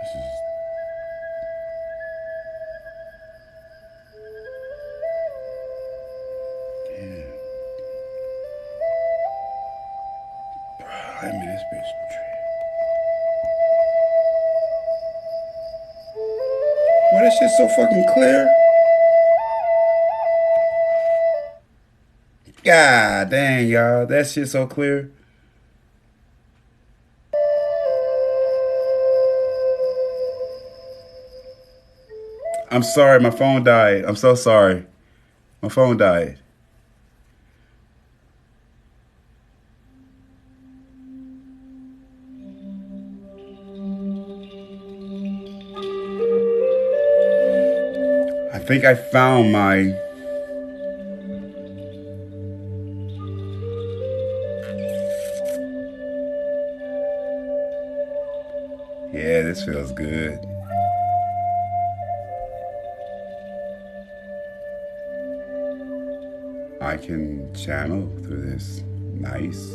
This is yeah. I mean, this bitch. Well, that shit's so fucking clear. God dang, y'all. That shit's so clear. I'm sorry, my phone died. I'm so sorry. My phone died. I think I found my. Yeah, this feels good. I can channel through this. Nice.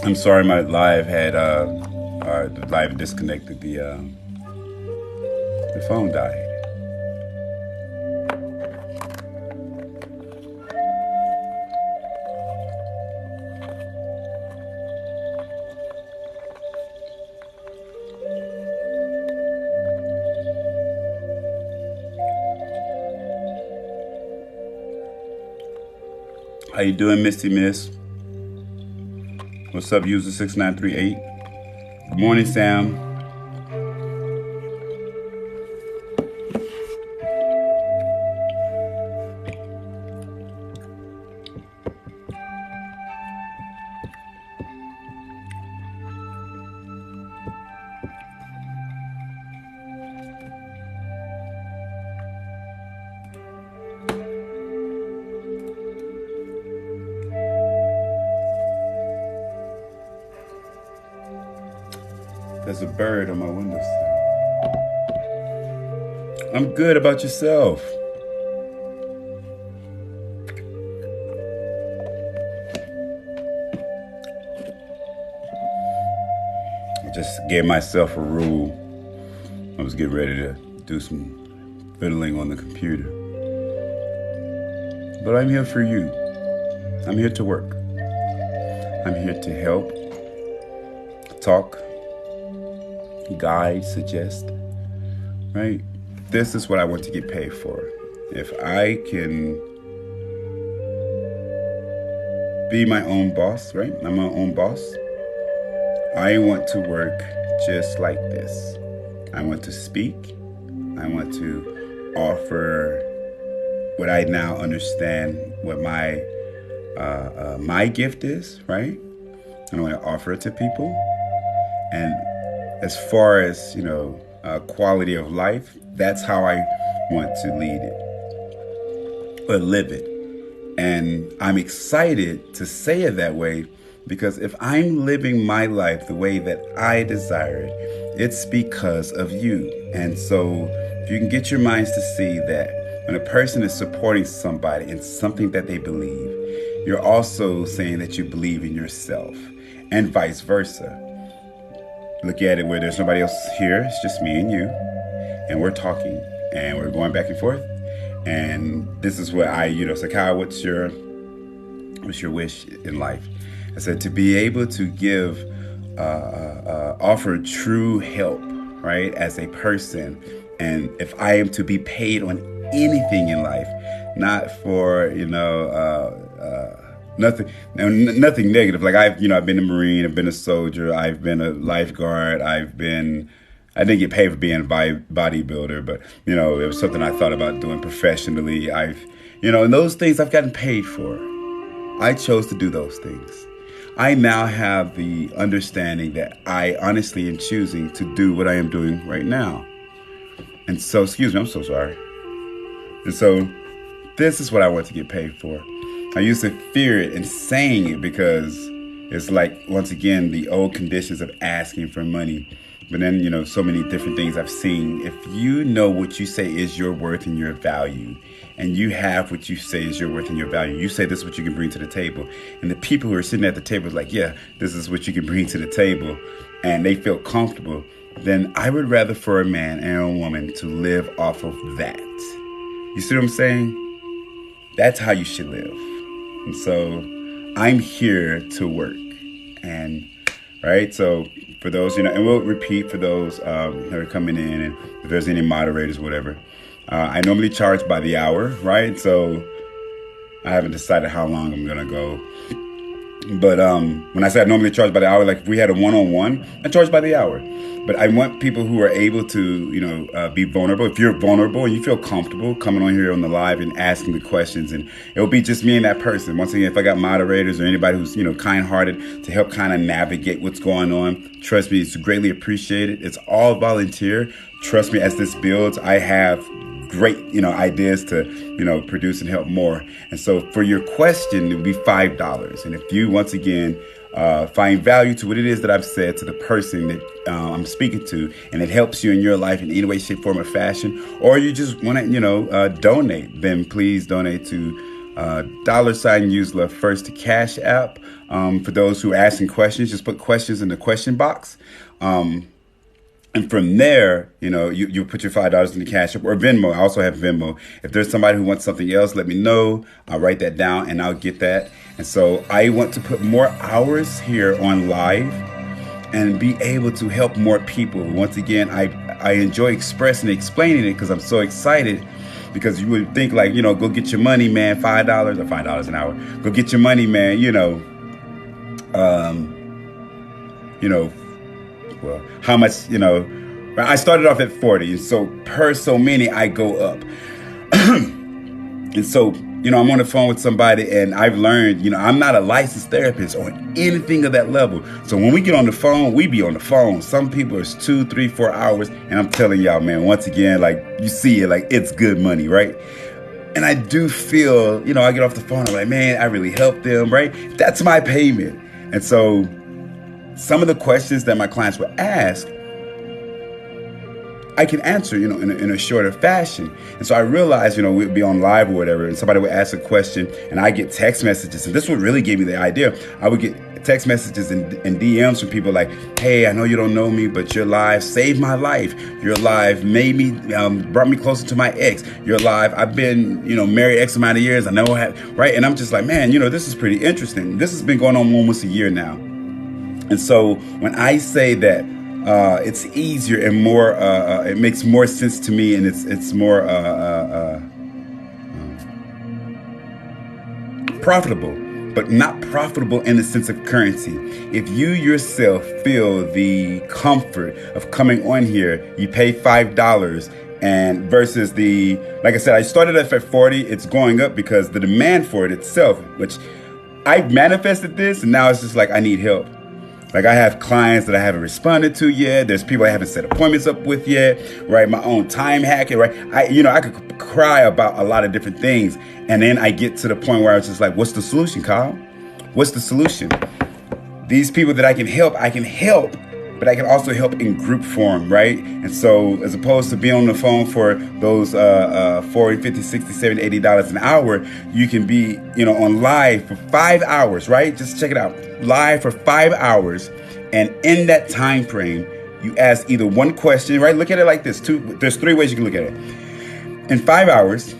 I'm sorry, my live had the live disconnected. The phone died. How you doing, Misty Miss? What's up, user 6938? Good morning, Sam. There's a bird on my windowsill. I'm good. About yourself? I just gave myself a rule. I was getting ready to do some fiddling on the computer. But I'm here for you. I'm here to work. I'm here to help, talk, guide, suggest, right? This is what I want to get paid for. If I can be my own boss, right? I'm my own boss. I want to work just like this. I want to speak. I want to offer what I now understand what my gift is, right? And I want to offer it to people. And as far as, quality of life, that's how I want to lead it or live it. And I'm excited to say it that way because if I'm living my life the way that I desire it, it's because of you. And so if you can get your minds to see that when a person is supporting somebody in something that they believe, you're also saying that you believe in yourself and vice versa. Look at it where there's nobody else here. It's just me and you. And we're talking and we're going back and forth. And this is what say, Kyle, what's your wish in life? I said to be able to give, offer true help, right, as a person. And if I am to be paid on anything in life, not for, nothing negative. Like I've been a Marine, I've been a soldier, I've been a lifeguard, I didn't get paid for being a bodybuilder, but it was something I thought about doing professionally. And those things I've gotten paid for. I chose to do those things. I now have the understanding that I honestly am choosing to do what I am doing right now. And so, excuse me, I'm so sorry. And so this is what I want to get paid for. I used to fear it and saying it because it's like, once again, the old conditions of asking for money. But then, so many different things I've seen. If you know what you say is your worth and your value, and you have what you say is your worth and your value, you say this is what you can bring to the table. And the people who are sitting at the table is like, yeah, this is what you can bring to the table. And they feel comfortable. Then I would rather for a man and a woman to live off of that. You see what I'm saying? That's how you should live. And so I'm here to work. And right, so for those, and we'll repeat for those that are coming in, and if there's any moderators, whatever. I normally charge by the hour, right? So I haven't decided how long I'm gonna go. But when I say I normally charge by the hour, like if we had a one-on-one, I charge by the hour. But I want people who are able to, be vulnerable. If you're vulnerable and you feel comfortable coming on here on the live and asking the questions, and it'll be just me and that person. Once again, if I got moderators or anybody who's, kind-hearted to help kind of navigate what's going on, trust me, it's greatly appreciated. It's all volunteer. Trust me, as this builds, I have great, ideas to, produce and help more. And so for your question, it would be $5. And if you, once again, find value to what it is that I've said to the person that I'm speaking to, and it helps you in your life in any way, shape, form, or fashion, or you just want to, donate, then please donate to $USELOVEFIRST Cash App. For those who are asking questions, just put questions in the question box. And from there, you put your $5 in the Cash App or Venmo. I also have Venmo. If there's somebody who wants something else, let me know. I'll write that down and I'll get that. And so I want to put more hours here on live and be able to help more people. Once again, I enjoy expressing and explaining it because I'm so excited. Because you would think like, go get your money, man, $5 or $5 an hour. Go get your money, man, well, how much, I started off at 40. And so per so many, I go up. And so, I'm on the phone with somebody and I've learned, I'm not a licensed therapist on anything of that level. So when we get on the phone, we be on the phone. Some people it's 2, 3, 4 hours. And I'm telling y'all, man, once again, like you see it, like it's good money, right? And I do feel, I get off the phone, I'm like, man, I really helped them, right? That's my payment. And so some of the questions that my clients would ask, I can answer, in a shorter fashion. And so I realized, we'd be on live or whatever, and somebody would ask a question, and I get text messages. And this what really gave me the idea. I would get text messages and DMs from people like, hey, I know you don't know me, but your live saved my life. Your live made me, brought me closer to my ex. Your live, I've been, married X amount of years. I know, right? And I'm just like, man, this is pretty interesting. This has been going on almost a year now. And so when I say that it's easier and more, it makes more sense to me, and it's more profitable, but not profitable in the sense of currency. If you yourself feel the comfort of coming on here, you pay $5, and versus like I said, I started off at 40. It's going up because the demand for it itself, which I manifested this, and now it's just like I need help. Like I have clients that I haven't responded to yet. There's people I haven't set appointments up with yet, right? My own time hacking, right? I could cry about a lot of different things. And then I get to the point where I was just like, what's the solution, Kyle? What's the solution? These people that I can help, but I can also help in group form, right? And so as opposed to being on the phone for those $40, $50, $60, $70, $80 an hour, you can be, on live for 5 hours, right? Just check it out. Live for 5 hours. And in that time frame, you ask either one question, right? Look at it like this. There's 3 ways you can look at it. In 5 hours,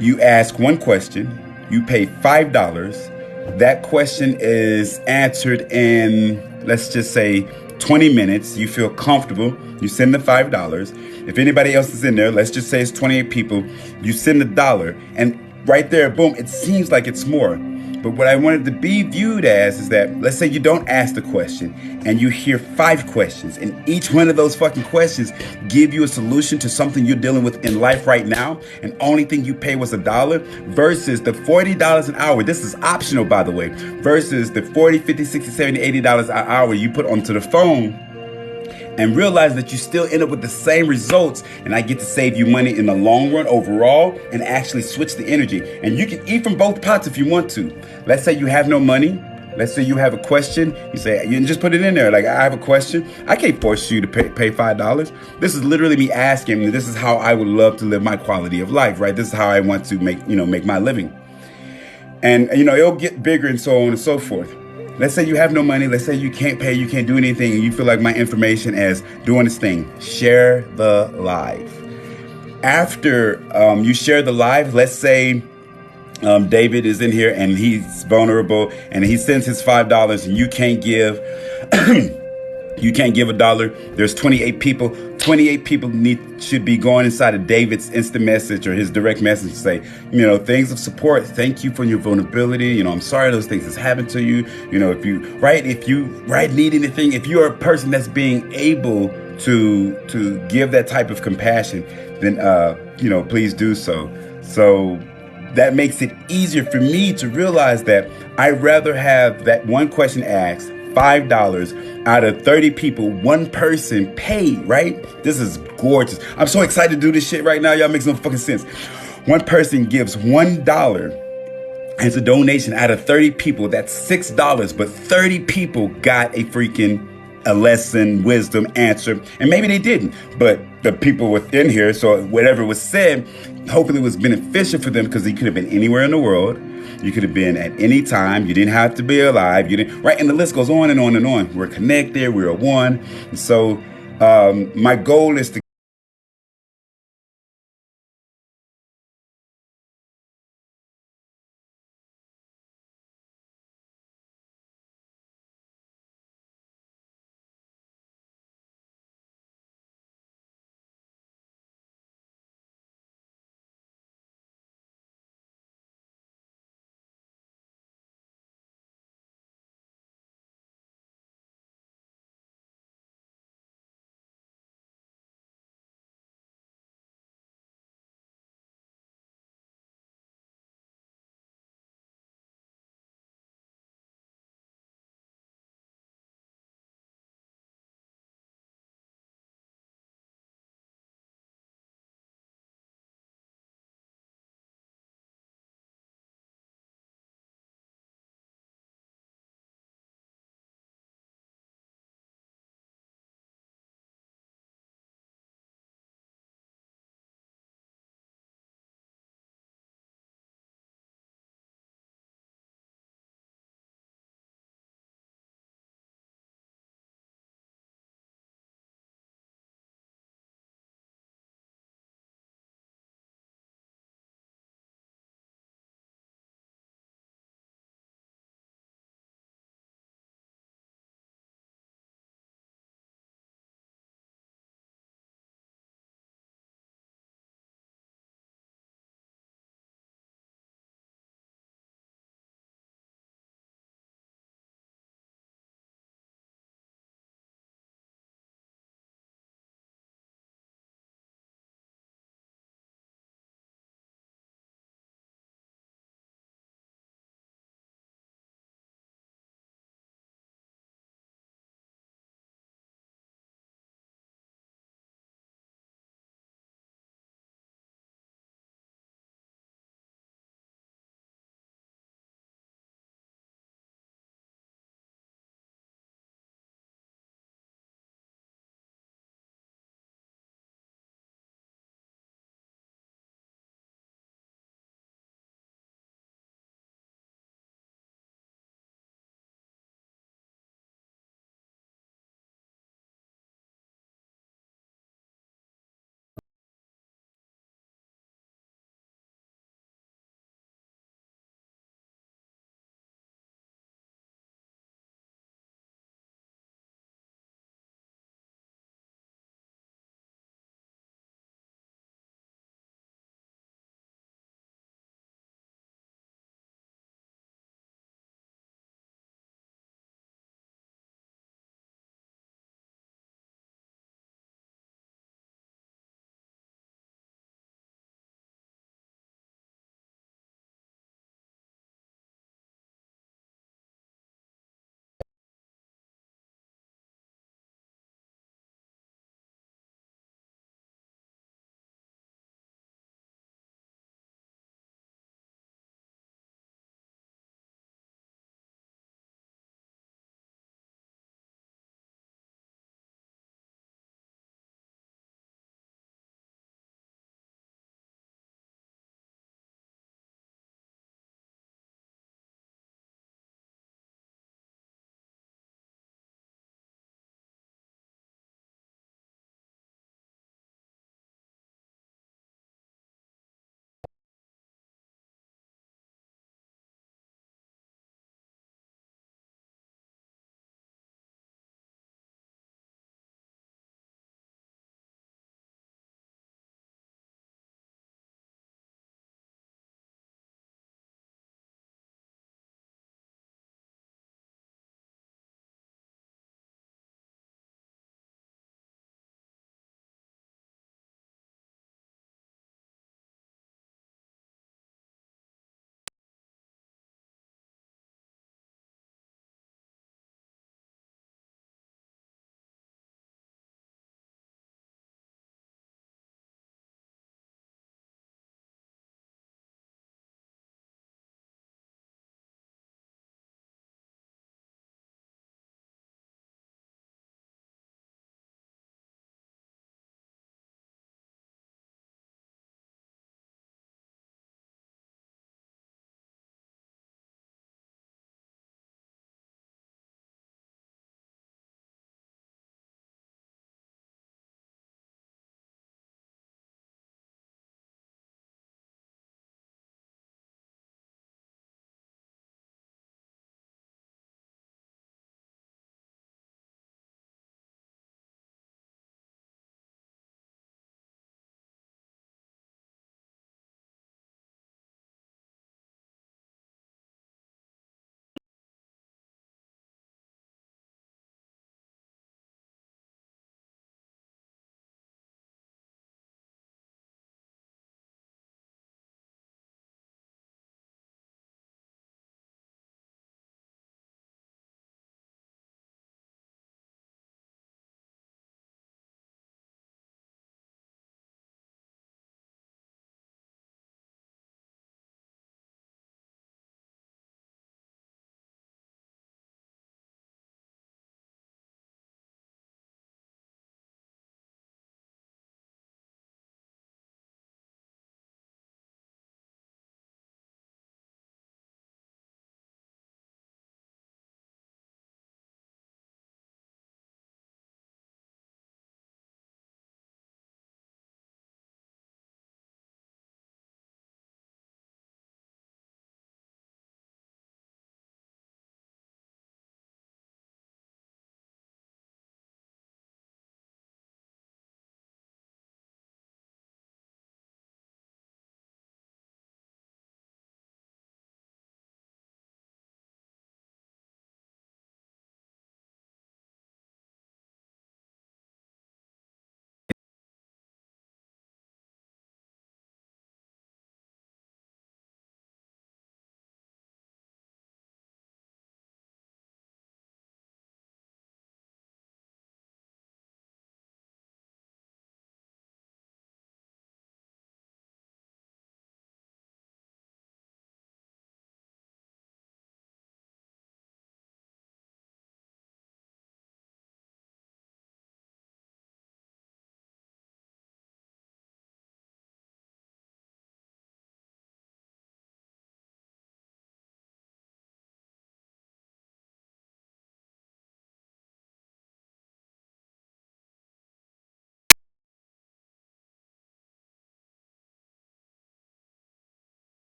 you ask one question, you pay $5. That question is answered in, let's just say, 20 minutes. You feel comfortable. You send the $5. If anybody else is in there, let's just say it's 28 people. You send $1. And right there, boom, it seems like it's more. But what I wanted to be viewed as is that, let's say you don't ask the question and you hear 5 questions, and each one of those fucking questions give you a solution to something you're dealing with in life right now, and only thing you pay was $1 versus the $40 an hour. This is optional, by the way, versus the $40, $50, $60, $70, $80 an hour you put onto the phone, and realize that you still end up with the same results, and I get to save you money in the long run overall and actually switch the energy. And you can eat from both pots if you want to. Let's say you have no money. Let's say you have a question. You say, you just put it in there. Like, I have a question. I can't force you to pay $5. This is literally me asking. This is how I would love to live my quality of life, right? This is how I want to make my living. And it'll get bigger and so on and so forth. Let's say you have no money. Let's say you can't pay, you can't do anything, and you feel like my information as doing this thing. Share the live. After you share the live, let's say David is in here and he's vulnerable and he sends his $5 and you can't give you can't give $1. There's 28 people. 28 people should be going inside of David's instant message or his direct message to say, things of support. Thank you for your vulnerability. I'm sorry those things has happened to you. If you need anything, if you are a person that's being able to give that type of compassion, then please do so. So that makes it easier for me to realize that I'd rather have that one question asked, $5 out of 30 people, one person pay, right? This is gorgeous. I'm so excited to do this shit right now. Y'all, makes no fucking sense. One person gives $1 as a donation out of 30 people. That's $6, but 30 people got a lesson, wisdom, answer, and maybe they didn't, but the people within here, so whatever was said, hopefully it was beneficial for them, because you could have been anywhere in the world. You could have been at any time. You didn't have to be alive. Right? And the list goes on and on and on. We're connected. We're one. So my goal is to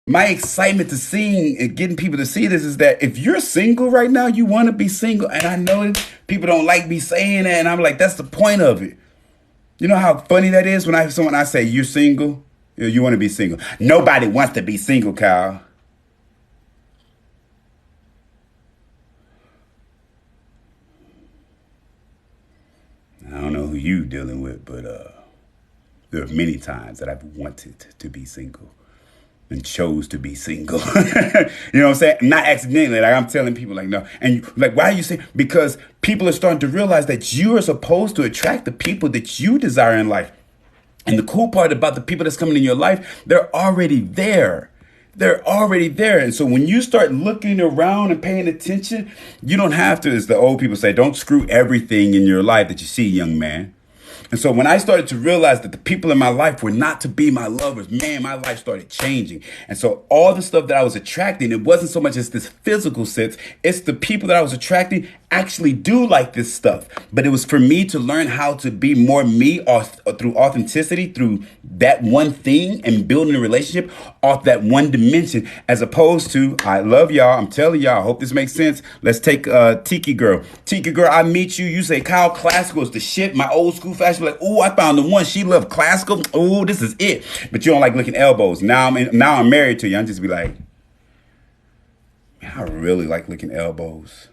My excitement to seeing and getting people to see this is that if you're single right now, you want to be single. And I know that people don't like me saying that. And I'm like, that's the point of it. You know how funny that is when I say you're single, you want to be single. Nobody wants to be single, Kyle. I don't know who you dealing with, but there are many times that I've wanted to be single and chose to be single. You know what I'm saying? Not accidentally. Like I'm telling people like, no. And like, why are you saying? Because people are starting to realize that you are supposed to attract the people that you desire in life. And the cool part about the people that's coming in your life, they're already there. They're already there. And so when you start looking around and paying attention, you don't have to, as the old people say, don't screw everything in your life that you see, young man. And so when I started to realize that the people in my life were not to be my lovers, man, my life started changing. And so all the stuff that I was attracting, it wasn't so much as this physical sense. It's the people that I was attracting actually do like this stuff. But it was for me to learn how to be more me through authenticity, through that one thing and building a relationship off that one dimension, as opposed to, I love y'all. I'm telling y'all, I hope this makes sense. Let's take Tiki Girl. Tiki Girl, I meet you. You say, Kyle, classical is the shit. My old school fashion, like, oh, I found the one. She loved classical. Oh, this is it. But you don't like licking elbows. Now I'm married to you. I'm just be like, man, I really like licking elbows.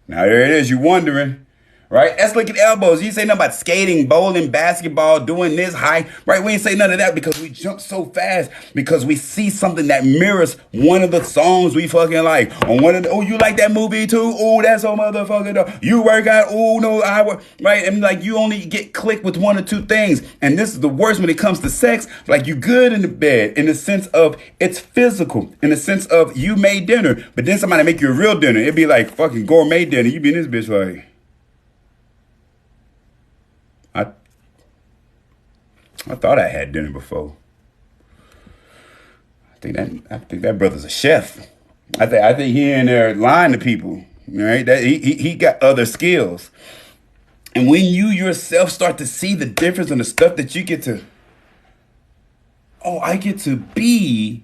Now there it is. You wondering, right? That's licking elbows. You say nothing about skating, bowling, basketball, doing this high, right? We ain't say none of that because we jump so fast because we see something that mirrors one of the songs we fucking like. On one of the, oh, you like that movie too? Oh, that's so motherfucking dope. You work out? Oh, no, I work, right? And like you only get clicked with one or two things. And this is the worst when it comes to sex. Like you good in the bed in the sense of it's physical, in the sense of you made dinner, but then somebody make you a real dinner. It'd be like fucking gourmet dinner. You be in this bitch like, I I thought I had dinner before. I think that brother's a chef. I think he in there lying to people. Right? That he got other skills. And when you yourself start to see the difference in the stuff that you get to, oh, I get to be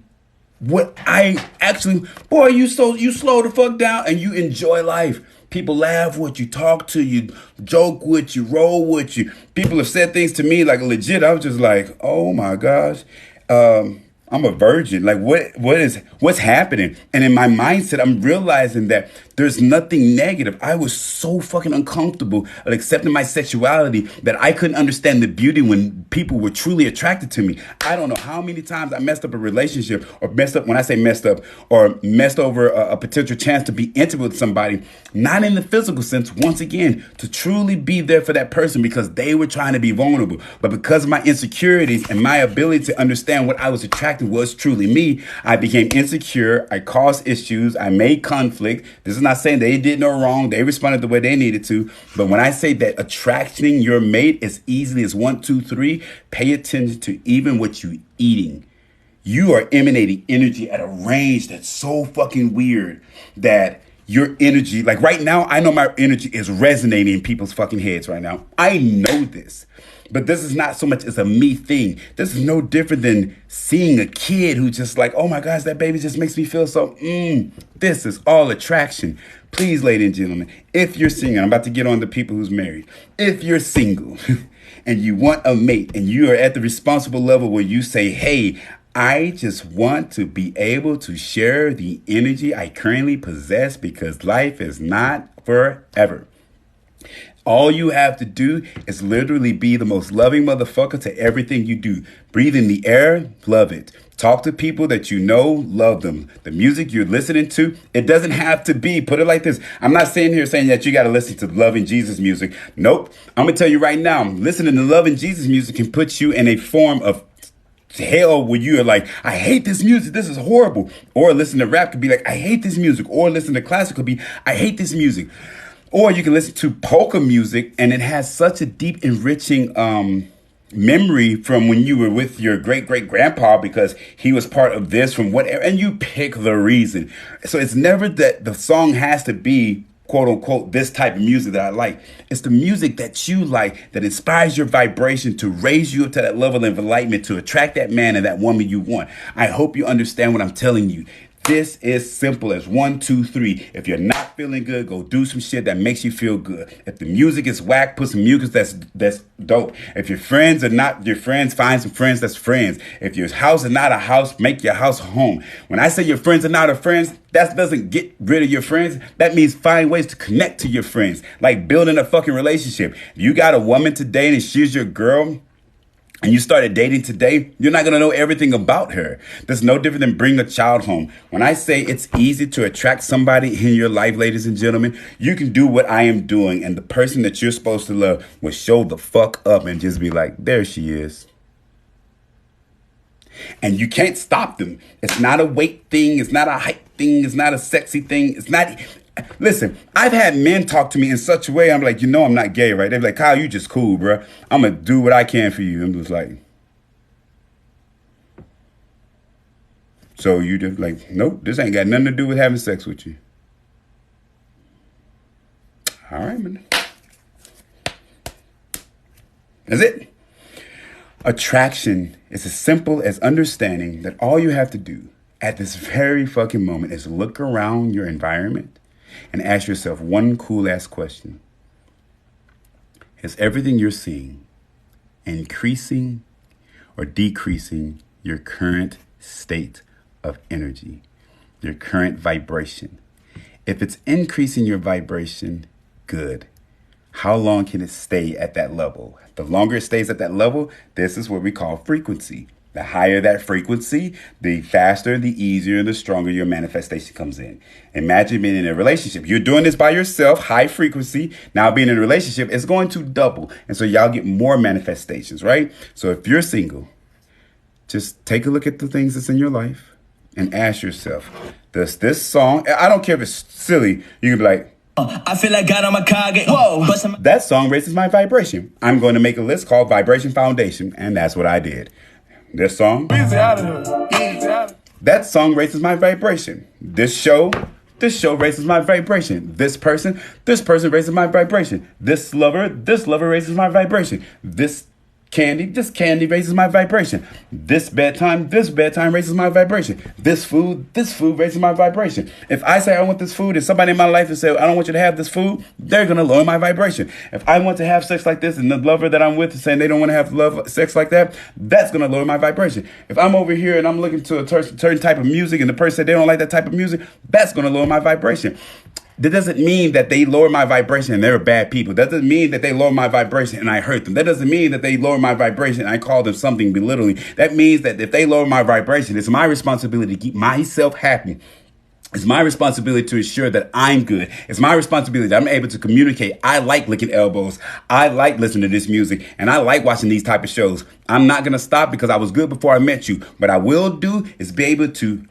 what I actually, boy, you slow the fuck down and you enjoy life. People laugh with you, talk to you, joke with you, roll with you. People have said things to me like legit. I was just like, oh my gosh. I'm a virgin. Like what's happening? And in my mindset, I'm realizing that there's nothing negative. I was so fucking uncomfortable at accepting my sexuality that I couldn't understand the beauty when people were truly attracted to me. I don't know how many times I messed up a relationship, or messed up, when I say messed up, or messed over a potential chance to be intimate with somebody, not in the physical sense, once again, to truly be there for that person because they were trying to be vulnerable. But because of my insecurities and my ability to understand what I was attracted was truly me, I became insecure. I caused issues. I made conflict. This is not saying they did no wrong. They responded the way they needed to. But when I say that attracting your mate as easily as 1, 2, 3, pay attention to even what you're eating. You are emanating energy at a range that's so fucking weird that your energy, like right now, I know my energy is resonating in people's fucking heads right now. I know this. But this is not so much as a me thing. This is no different than seeing a kid who just like, oh my gosh, that baby just makes me feel so, this is all attraction. Please, ladies and gentlemen, if you're single, I'm about to get on to people who's married. If you're single and you want a mate and you are at the responsible level where you say, hey, I just want to be able to share the energy I currently possess because life is not forever. All you have to do is literally be the most loving motherfucker to everything you do. Breathe in the air, love it. Talk to people that you know, love them. The music you're listening to, it doesn't have to be, put it like this. I'm not sitting here saying that you got to listen to loving Jesus music. Nope. I'm going to tell you right now, listening to loving Jesus music can put you in a form of hell where you are like, I hate this music. This is horrible. Or listen to rap could be like, I hate this music. Or listen to classical could be, I hate this music. Or you can listen to polka music and it has such a deep, enriching memory from when you were with your great-great-grandpa because he was part of this from whatever, and you pick the reason. So it's never that the song has to be quote unquote, this type of music that I like. It's the music that you like that inspires your vibration to raise you up to that level of enlightenment, to attract that man and that woman you want. I hope you understand what I'm telling you. This is simple as 1, 2, 3. If you're not feeling good, go do some shit that makes you feel good. If the music is whack, put some music that's dope. If your friends are not your friends, find some friends that's friends. If your house is not a house, make your house a home. When I say your friends are not your friends, that doesn't get rid of your friends. That means find ways to connect to your friends, like building a fucking relationship. If you got a woman today and she's your girl, and you started dating today, you're not going to know everything about her. That's no different than bringing a child home. When I say it's easy to attract somebody in your life, ladies and gentlemen, you can do what I am doing. And the person that you're supposed to love will show the fuck up and just be like, there she is. And you can't stop them. It's not a weight thing. It's not a height thing. It's not a sexy thing. It's not... Listen, I've had men talk to me in such a way, I'm like, I'm not gay, right? They're like, Kyle, you just cool, bro. I'm going to do what I can for you. I'm just like, so you just like, nope, this ain't got nothing to do with having sex with you. All right, man. That's it. Attraction is as simple as understanding that all you have to do at this very fucking moment is look around your environment and ask yourself one cool ass question. Is everything you're seeing increasing or decreasing your current state of energy, your current vibration? If it's increasing your vibration, good. How long can it stay at that level? The longer it stays at that level, this is what we call frequency. The higher that frequency, the faster, the easier, the stronger your manifestation comes in. Imagine being in a relationship. You're doing this by yourself, high frequency. Now being in a relationship is going to double. And so y'all get more manifestations, right? So if you're single, just take a look at the things that's in your life and ask yourself, does this song, I don't care if it's silly, you can be like, I feel like God on my car. Whoa. That song raises my vibration. I'm going to make a list called Vibration Foundation. And that's what I did. This song, that song raises my vibration. This show raises my vibration. This person raises my vibration. This lover raises my vibration. This candy raises my vibration. This bedtime raises my vibration. This food raises my vibration. If I say I want this food and somebody in my life is say, I don't want you to have this food, they're going to lower my vibration. If I want to have sex like this and the lover that I'm with is saying they don't want to have sex like that, that's going to lower my vibration. If I'm over here and I'm looking to a certain type of music and the person said they don't like that type of music, that's going to lower my vibration. That doesn't mean that they lower my vibration and they're bad people. That doesn't mean that they lower my vibration and I hurt them. That doesn't mean that they lower my vibration and I call them something belittling. That means that if they lower my vibration, it's my responsibility to keep myself happy. It's my responsibility to ensure that I'm good. It's my responsibility that I'm able to communicate. I like licking elbows. I like listening to this music. And I like watching these type of shows. I'm not going to stop because I was good before I met you. What I will do is be able to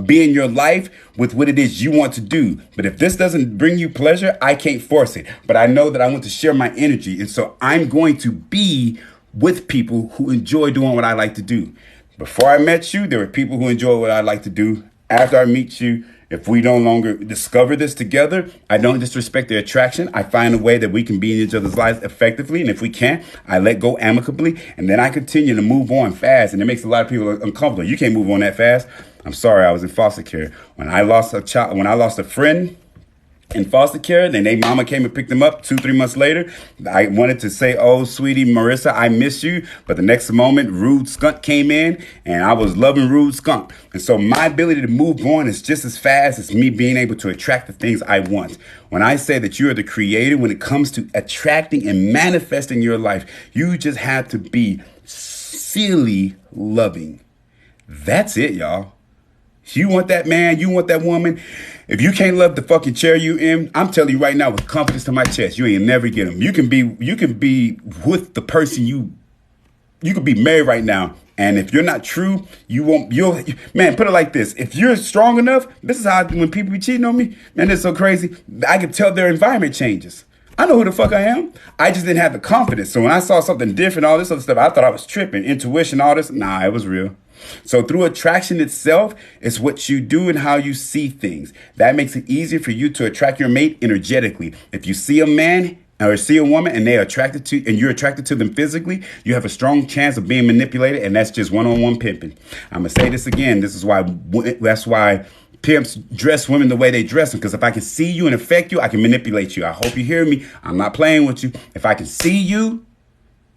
be in your life with what it is you want to do. But if this doesn't bring you pleasure, I can't force it. But I know that I want to share my energy. And so I'm going to be with people who enjoy doing what I like to do. Before I met you, there were people who enjoy what I like to do. After I meet you, if we no longer discover this together, I don't disrespect the attraction. I find a way that we can be in each other's lives effectively. And if we can't, I let go amicably. And then I continue to move on fast. And it makes a lot of people uncomfortable. You can't move on that fast. I'm sorry, I was in foster care. When I lost a friend in foster care, then their mama came and picked them up 2-3 months later. I wanted to say, oh, sweetie Marissa, I miss you. But the next moment, Rude Skunk came in and I was loving Rude Skunk. And so my ability to move on is just as fast as me being able to attract the things I want. When I say that you are the creator, when it comes to attracting and manifesting your life, you just have to be silly loving. That's it, y'all. You want that man, you want that woman. If you can't love the fucking chair you in, I'm telling you right now with confidence to my chest, you ain't never get him. You can be with the person you could be married right now. And if you're not true, man, put it like this. If you're strong enough, this is how when people be cheating on me, man, it's so crazy. I can tell their environment changes. I know who the fuck I am. I just didn't have the confidence. So when I saw something different, all this other stuff, I thought I was tripping. Intuition, all this. Nah, it was real. So through attraction itself, it's what you do and how you see things. That makes it easier for you to attract your mate energetically. If you see a man or see a woman and they're attracted to, and you're attracted to them physically, you have a strong chance of being manipulated, and that's just one-on-one pimping. I'm gonna say this again. That's why pimps dress women the way they dress them, because if I can see you and affect you, I can manipulate you. I hope you hear me. I'm not playing with you. If I can see you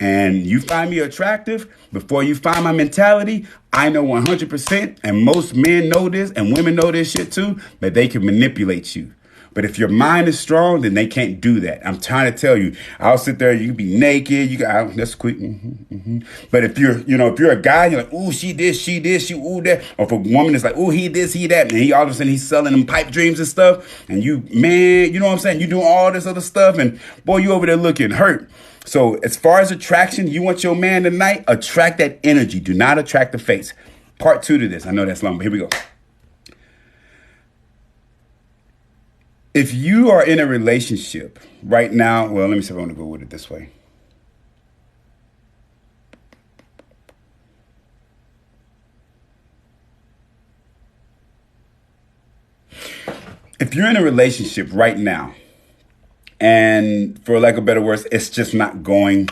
and you find me attractive, before you find my mentality, I know 100%, and most men know this, and women know this shit too, that they can manipulate you. But if your mind is strong, then they can't do that. I'm trying to tell you. I'll sit there. You can be naked. That's quick. But if you're a guy, you're like, ooh, she this, she ooh that. Or if a woman is like, ooh, he this, he that, and he all of a sudden he's selling them pipe dreams and stuff. And you, man, you know what I'm saying? You doing all this other stuff, and boy, you over there looking hurt. So as far as attraction, you want your man tonight, attract that energy. Do not attract the face. Part 2 to this. I know that's long, but here we go. If you are in a relationship right now, well, let me see if I want to go with it this way. If you're in a relationship right now, and for lack of better words, it's just not going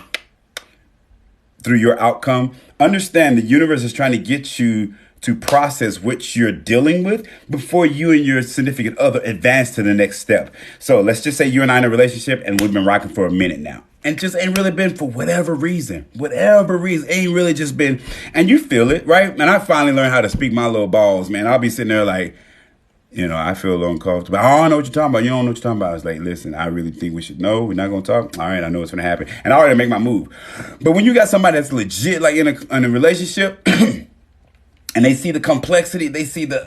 through your outcome, understand the universe is trying to get you to process what you're dealing with before you and your significant other advance to the next step. So let's just say you and I in a relationship and we've been rocking for a minute now. And just ain't really been for whatever reason, ain't really just been, and you feel it, right? And I finally learned how to speak my little balls, man. I'll be sitting there like, I feel a little uncomfortable. I don't know what you're talking about. You don't know what you're talking about. I was like, listen, I really think we should know. We're not going to talk. All right, I know what's going to happen. And I already make my move. But when you got somebody that's legit, like in a relationship, and they see the complexity, they see the,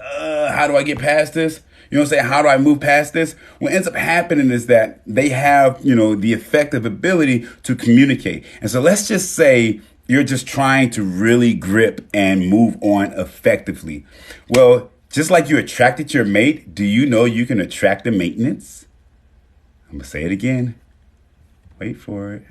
how do I get past this? You know what I'm saying? How do I move past this? What ends up happening is that they have, the effective ability to communicate. And so let's just say you're just trying to really grip and move on effectively. Well, just like you attracted your mate, do you know you can attract the maintenance? I'm going to say it again. Wait for it.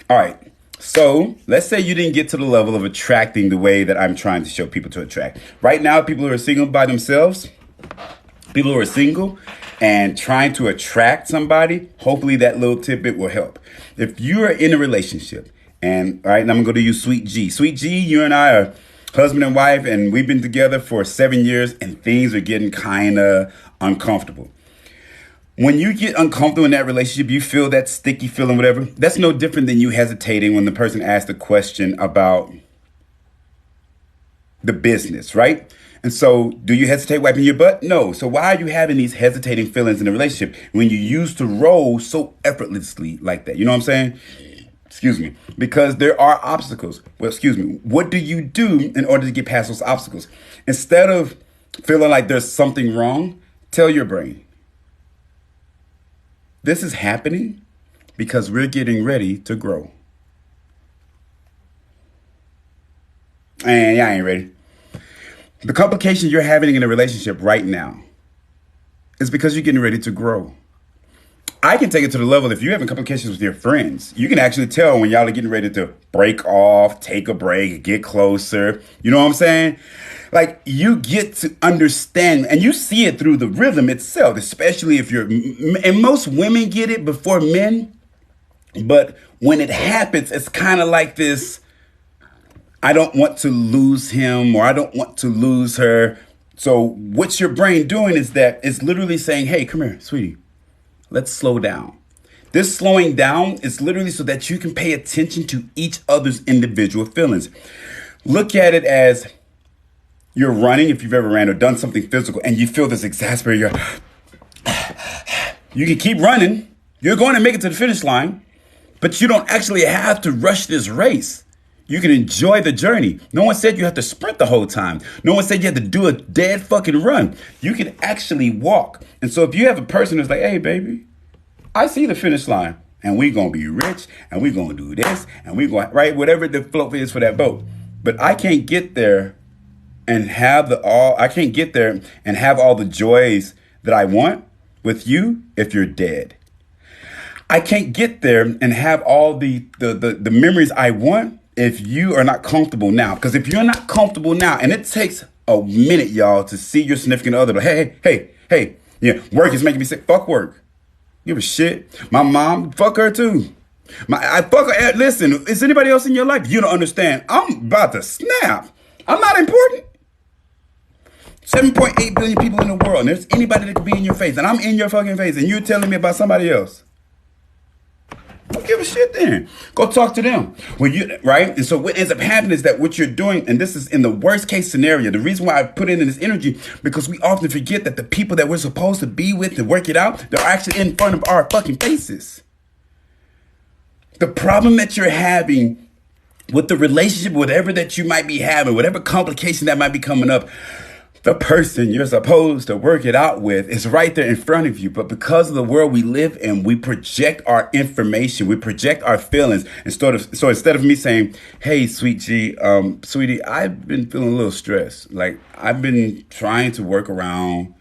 All right. So let's say you didn't get to the level of attracting the way that I'm trying to show people to attract. Right now, people who are single by themselves, people who are single and trying to attract somebody, hopefully that little tidbit will help. If you are in a relationship, and all right, and I'm going to go to you, Sweet G. Sweet G, you and I are husband and wife, and we've been together for 7 years, and things are getting kind of uncomfortable. When you get uncomfortable in that relationship, you feel that sticky feeling, whatever. That's no different than you hesitating when the person asks a question about the business, right? And so do you hesitate wiping your butt? No. So why are you having these hesitating feelings in a relationship when you used to roll so effortlessly like that? You know what I'm saying? Excuse me. Because there are obstacles. Well, excuse me. What do you do in order to get past those obstacles? Instead of feeling like there's something wrong, tell your brain, this is happening because we're getting ready to grow. And y'all ain't ready. The complication you're having in a relationship right now is because you're getting ready to grow. I can take it to the level, if you're having complications with your friends, you can actually tell when y'all are getting ready to break off, take a break, get closer. You know what I'm saying? Like, you get to understand, and you see it through the rhythm itself, especially if and most women get it before men. But when it happens, it's kind of like this, I don't want to lose him, or I don't want to lose her. So what's your brain doing is that it's literally saying, hey, come here, sweetie, let's slow down. This slowing down is literally so that you can pay attention to each other's individual feelings. Look at it as you're running, if you've ever ran or done something physical, and you feel this exasperated, you can keep running. You're going to make it to the finish line, but you don't actually have to rush this race. You can enjoy the journey. No one said you have to sprint the whole time. No one said you have to do a dead fucking run. You can actually walk. And so if you have a person who's like, hey, baby, I see the finish line, and we're going to be rich, and we're going to do this, and we're going, right, whatever the float is for that boat. But I can't get there and have all the joys that I want with you if you're dead. I can't get there and have all the memories I want if you are not comfortable now. Because if you're not comfortable now, and it takes a minute, y'all, to see your significant other, but hey, yeah, work is making me sick. Fuck work. Give a shit. My mom, fuck her too. I fuck her. Listen, is anybody else in your life? You don't understand. I'm about to snap. I'm not important. 7.8 billion people in the world, and there's anybody that could be in your face, and I'm in your fucking face, and you're telling me about somebody else. Don't give a shit then. Go talk to them. Right? And so what ends up happening is that what you're doing, and this is in the worst case scenario, the reason why I put in this energy, because we often forget that the people that we're supposed to be with and work it out, they're actually in front of our fucking faces. The problem that you're having with the relationship, whatever that you might be having, whatever complication that might be coming up, the person you're supposed to work it out with is right there in front of you. But because of the world we live in, we project our information, we project our feelings. So instead of me saying, hey, sweet G, sweetie, I've been feeling a little stressed. Like, I've been trying to work around.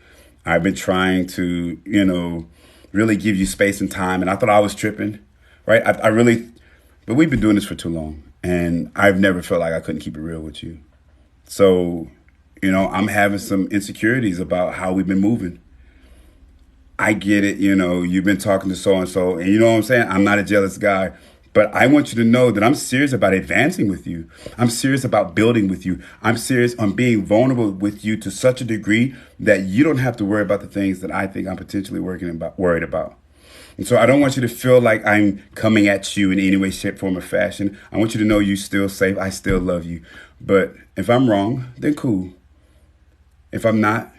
I've been trying to, really give you space and time. And I thought I was tripping, right? But we've been doing this for too long. And I've never felt like I couldn't keep it real with you. So, I'm having some insecurities about how we've been moving. I get it. You've been talking to so-and-so, and you know what I'm saying? I'm not a jealous guy, but I want you to know that I'm serious about advancing with you. I'm serious about building with you. I'm serious on being vulnerable with you to such a degree that you don't have to worry about the things that I think I'm potentially worried about. And so I don't want you to feel like I'm coming at you in any way, shape, form, or fashion. I want you to know you're still safe. I still love you. But if I'm wrong, then cool. If I'm not,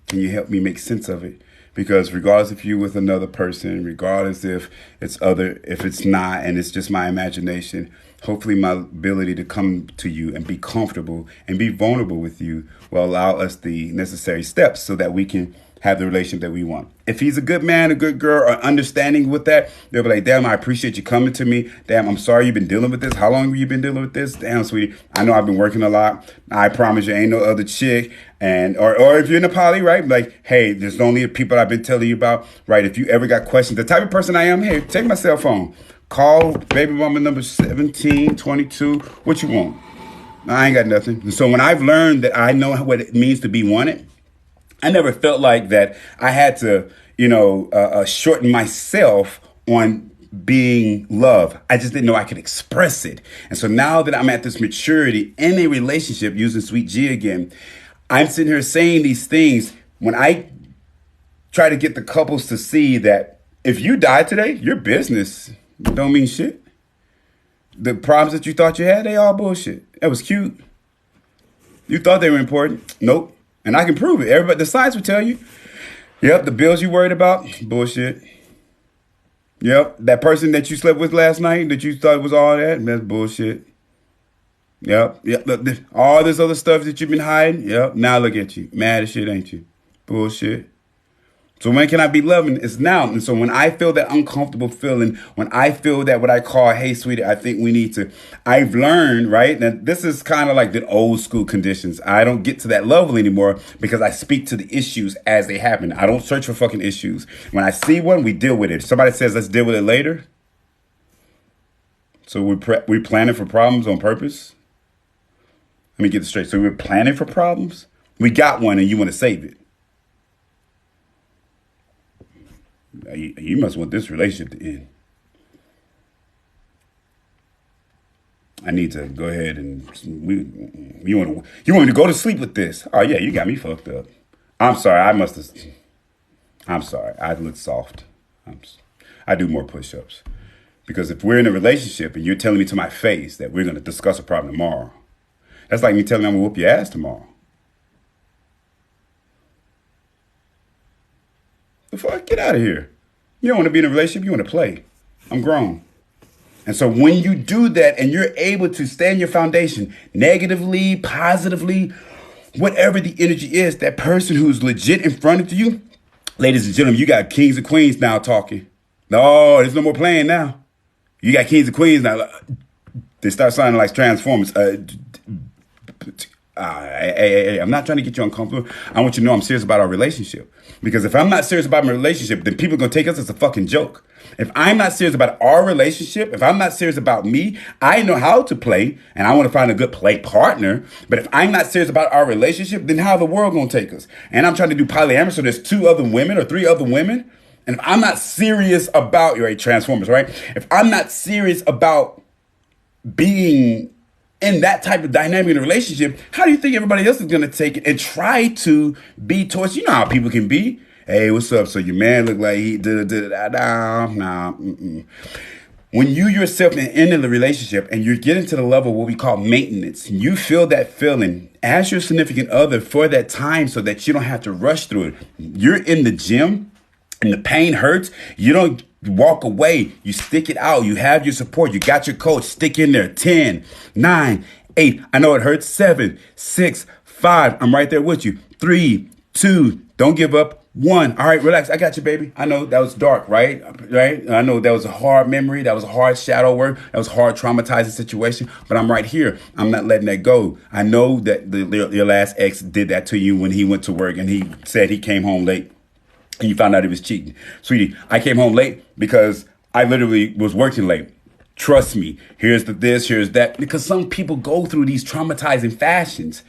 can you help me make sense of it? Because regardless if you're with another person, regardless if it's not, and it's just my imagination, hopefully my ability to come to you and be comfortable and be vulnerable with you will allow us the necessary steps so that we can have the relationship that we want. If he's a good man, a good girl, or understanding with that, they'll be like, damn, I appreciate you coming to me. Damn, I'm sorry you've been dealing with this. How long have you been dealing with this? Damn, sweetie, I know I've been working a lot. I promise you ain't no other chick. And or if you're in a poly, right? Like, hey, there's only the people I've been telling you about, right? If you ever got questions, the type of person I am, hey, take my cell phone. Call baby mama number 1722. What you want? I ain't got nothing. And so when I've learned that I know what it means to be wanted, I never felt like that I had to, shorten myself on being loved. I just didn't know I could express it. And so now that I'm at this maturity in a relationship, using Sweet G again, I'm sitting here saying these things when I try to get the couples to see that if you die today, your business don't mean shit. The problems that you thought you had, they all bullshit. That was cute. You thought they were important. Nope. And I can prove it. Everybody, the science will tell you. Yep, the bills you worried about, bullshit. Yep, that person that you slept with last night that you thought was all that, that's bullshit. Yep, all this other stuff that you've been hiding, yep, now look at you. Mad as shit, ain't you? Bullshit. So when can I be loving? It's now. And so when I feel that uncomfortable feeling, when I feel that what I call, hey, sweetie, I think we need to, I've learned, right? That this is kind of like the old school conditions. I don't get to that level anymore because I speak to the issues as they happen. I don't search for fucking issues. When I see one, we deal with it. If somebody says, let's deal with it later. So we planning for problems on purpose. Let me get this straight. So we're planning for problems. We got one and you want to save it. You must want this relationship to end. I need to go ahead and you want me to go to sleep with this? Oh yeah, you got me fucked up. I'm sorry. I'm sorry. I look soft. I do more push-ups because if we're in a relationship and you're telling me to my face that we're going to discuss a problem tomorrow, that's like me telling you I'm going to whoop your ass tomorrow. The fuck? Get out of here. You don't want to be in a relationship. You want to play. I'm grown. And so when you do that and you're able to stand your foundation negatively, positively, whatever the energy is, that person who's legit in front of you, ladies and gentlemen, you got kings and queens now talking. No, there's no more playing now. You got kings and queens now. They start sounding like Transformers. Hey, I'm not trying to get you uncomfortable. I want you to know I'm serious about our relationship. Because if I'm not serious about my relationship, then people are going to take us as a fucking joke. If I'm not serious about our relationship, if I'm not serious about me, I know how to play and I want to find a good play partner. But if I'm not serious about our relationship, then how the world going to take us? And I'm trying to do polyamory, so there's 2 other women or 3 other women. And if I'm not serious about, you're right, Transformers, right? If I'm not serious about being in that type of dynamic in a relationship, how do you think everybody else is going to take it and try to be towards, you know how people can be? Hey, what's up? So your man look like he nah. When you yourself in the relationship and you're getting to the level of what we call maintenance, you feel that feeling as your significant other for that time so that you don't have to rush through it. You're in the gym and the pain hurts. You don't walk away. You stick it out. You have your support. You got your coach. Stick in there. 10, 9, 8. I know it hurts. 7, 6, 5. I'm right there with you. 3, 2. Don't give up. 1. All right, relax. I got you, baby. I know that was dark, right? Right? I know that was a hard memory. That was a hard shadow work. That was a hard traumatizing situation. But I'm right here. I'm not letting that go. I know that your last ex did that to you when he went to work and he said he came home late and you found out he was cheating. Sweetie, I came home late because I literally was working late. Trust me. Here's this, here's that. Because some people go through these traumatizing fashions.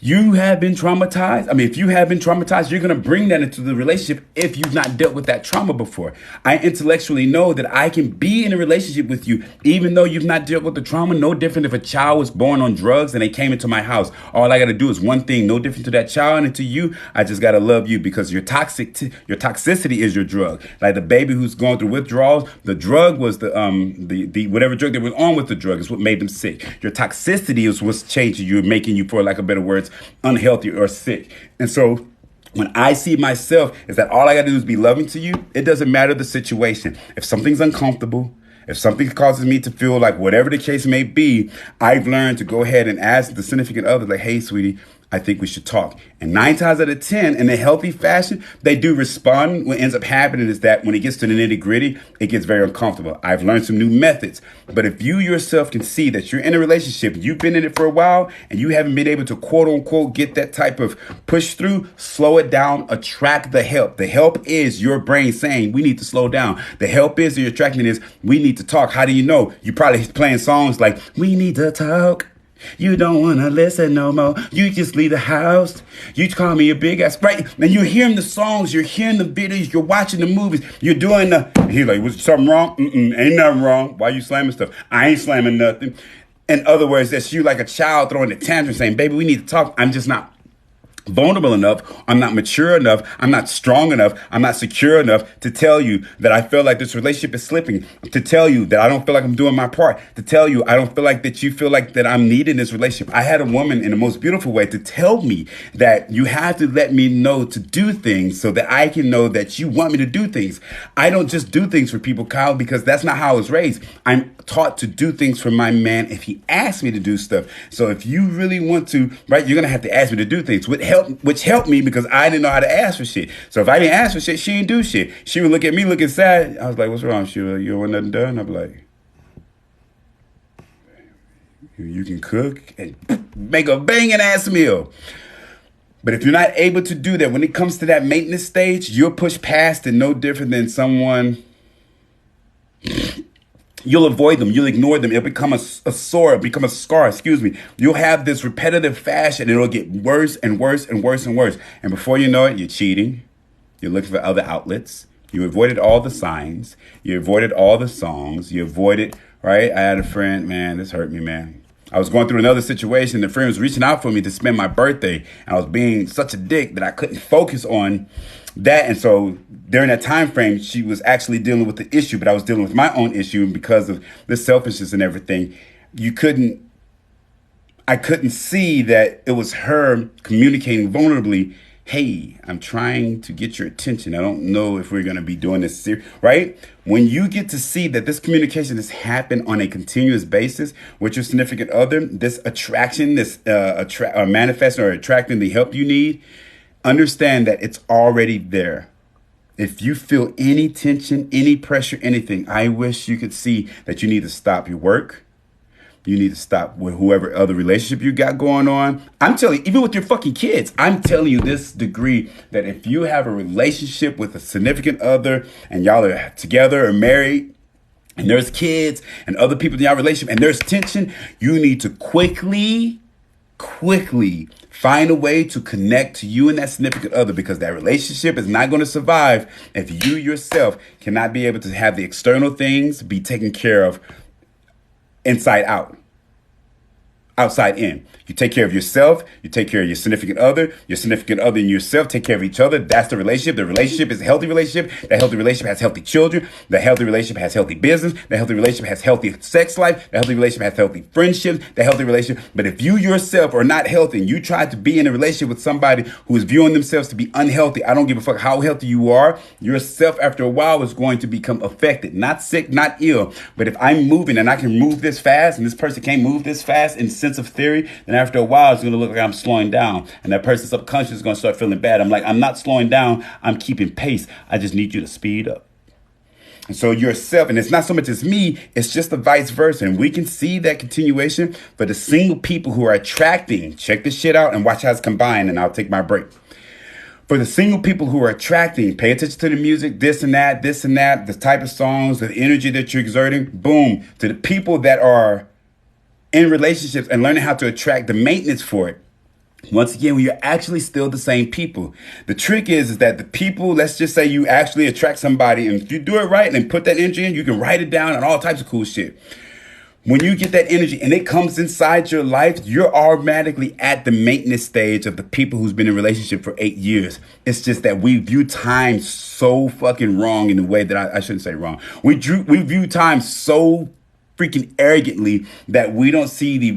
You have been traumatized. I mean, if you have been traumatized, you're going to bring that into the relationship if you've not dealt with that trauma before. I intellectually know that I can be in a relationship with you, even though you've not dealt with the trauma. No different if a child was born on drugs and they came into my house. All I got to do is one thing, no different to that child and to you. I just got to love you because your toxicity is your drug. Like the baby who's going through withdrawals, the drug was the whatever drug they were on with the drug is what made them sick. Your toxicity is what's changing you, making you, for lack of better words, unhealthy or sick. And so when I see myself is that all I got to do is be loving to you. It doesn't matter the situation. If something's uncomfortable, if something causes me to feel like whatever the case may be, I've learned to go ahead and ask the significant other, like, hey, sweetie, I think we should talk. And 9 times out of 10, in a healthy fashion, they do respond. What ends up happening is that when it gets to the nitty gritty, it gets very uncomfortable. I've learned some new methods. But if you yourself can see that you're in a relationship, you've been in it for a while, and you haven't been able to quote unquote get that type of push through, slow it down, attract the help. The help is your brain saying, we need to slow down. The help is that you're attracting is, we need to talk. How do you know? You probably playing songs like, we need to talk. You don't want to listen no more. You just leave the house. You call me a big ass, right? And you're hearing the songs, you're hearing the videos, you're watching the movies, you're doing the, he's like, was something wrong? Ain't nothing wrong. Why you slamming stuff? I ain't slamming nothing. In other words, that's you like a child throwing a tantrum saying, baby, we need to talk. I'm just not vulnerable enough. I'm not mature enough. I'm not strong enough. I'm not secure enough to tell you that I feel like this relationship is slipping, to tell you that I don't feel like I'm doing my part, to tell you I don't feel like that you feel like that I'm needed in this relationship. I had a woman in the most beautiful way to tell me that you have to let me know to do things so that I can know that you want me to do things. I don't just do things for people, Kyle, because that's not how I was raised. I'm taught to do things for my man if he asks me to do stuff. So if you really want to, right, you're going to have to ask me to do things, which helped me because I didn't know how to ask for shit. So if I didn't ask for shit, she didn't do shit. She would look at me looking sad. I was like, what's wrong? She was like, you don't want nothing done? I'm like, you can cook and make a banging ass meal. But if you're not able to do that, when it comes to that maintenance stage, you'll push past it no different than someone. You'll avoid them. You'll ignore them. It'll become a sore, become a scar, excuse me. You'll have this repetitive fashion. It'll get worse and worse and worse and worse. And before you know it, you're cheating. You're looking for other outlets. You avoided all the signs. You avoided all the songs. You avoided, right? I had a friend, man, this hurt me, man. I was going through another situation. The friend was reaching out for me to spend my birthday. And I was being such a dick that I couldn't focus on that. And so during that time frame, she was actually dealing with the issue, but I was dealing with my own issue. And because of the selfishness and everything, I couldn't see that it was her communicating vulnerably. Hey, I'm trying to get your attention. I don't know if we're going to be doing this, right? When you get to see that this communication has happened on a continuous basis with your significant other, this attraction, this manifesting or attracting the help you need, understand that it's already there. If you feel any tension, any pressure, anything, I wish you could see that you need to stop your work. You need to stop with whoever other relationship you got going on. I'm telling you, even with your fucking kids, I'm telling you this degree that if you have a relationship with a significant other and y'all are together or married, and there's kids and other people in your relationship and there's tension, you need to quickly find a way to connect to you and that significant other, because that relationship is not going to survive if you yourself cannot be able to have the external things be taken care of inside out. Outside in. You take care of yourself, you take care of your significant other and yourself take care of each other. That's the relationship. The relationship is a healthy relationship. That healthy relationship has healthy children. The healthy relationship has healthy business. The healthy relationship has healthy sex life. The healthy relationship has healthy friendships. The healthy relationship. But if you yourself are not healthy and you try to be in a relationship with somebody who is viewing themselves to be unhealthy, I don't give a fuck how healthy you are, yourself after a while is going to become affected. Not sick, not ill. But if I'm moving and I can move this fast and this person can't move this fast in sense of theory, then after a while, it's going to look like I'm slowing down. And that person's subconscious is going to start feeling bad. I'm like, I'm not slowing down. I'm keeping pace. I just need you to speed up. And so yourself, and it's not so much as me, it's just the vice versa. And we can see that continuation for the single people who are attracting. Check this shit out and watch how it's combined, and I'll take my break. For the single people who are attracting, pay attention to the music, this and that, the type of songs, the energy that you're exerting, boom. To the people that are in relationships and learning how to attract the maintenance for it. Once again, when you're actually still the same people. The trick is that the people, let's just say you actually attract somebody, and if you do it right and put that energy in, you can write it down and all types of cool shit. When you get that energy and it comes inside your life, you're automatically at the maintenance stage of the people who's been in a relationship for 8 years. It's just that we view time so fucking wrong in a way that I shouldn't say wrong. We view time so freaking arrogantly that we don't see the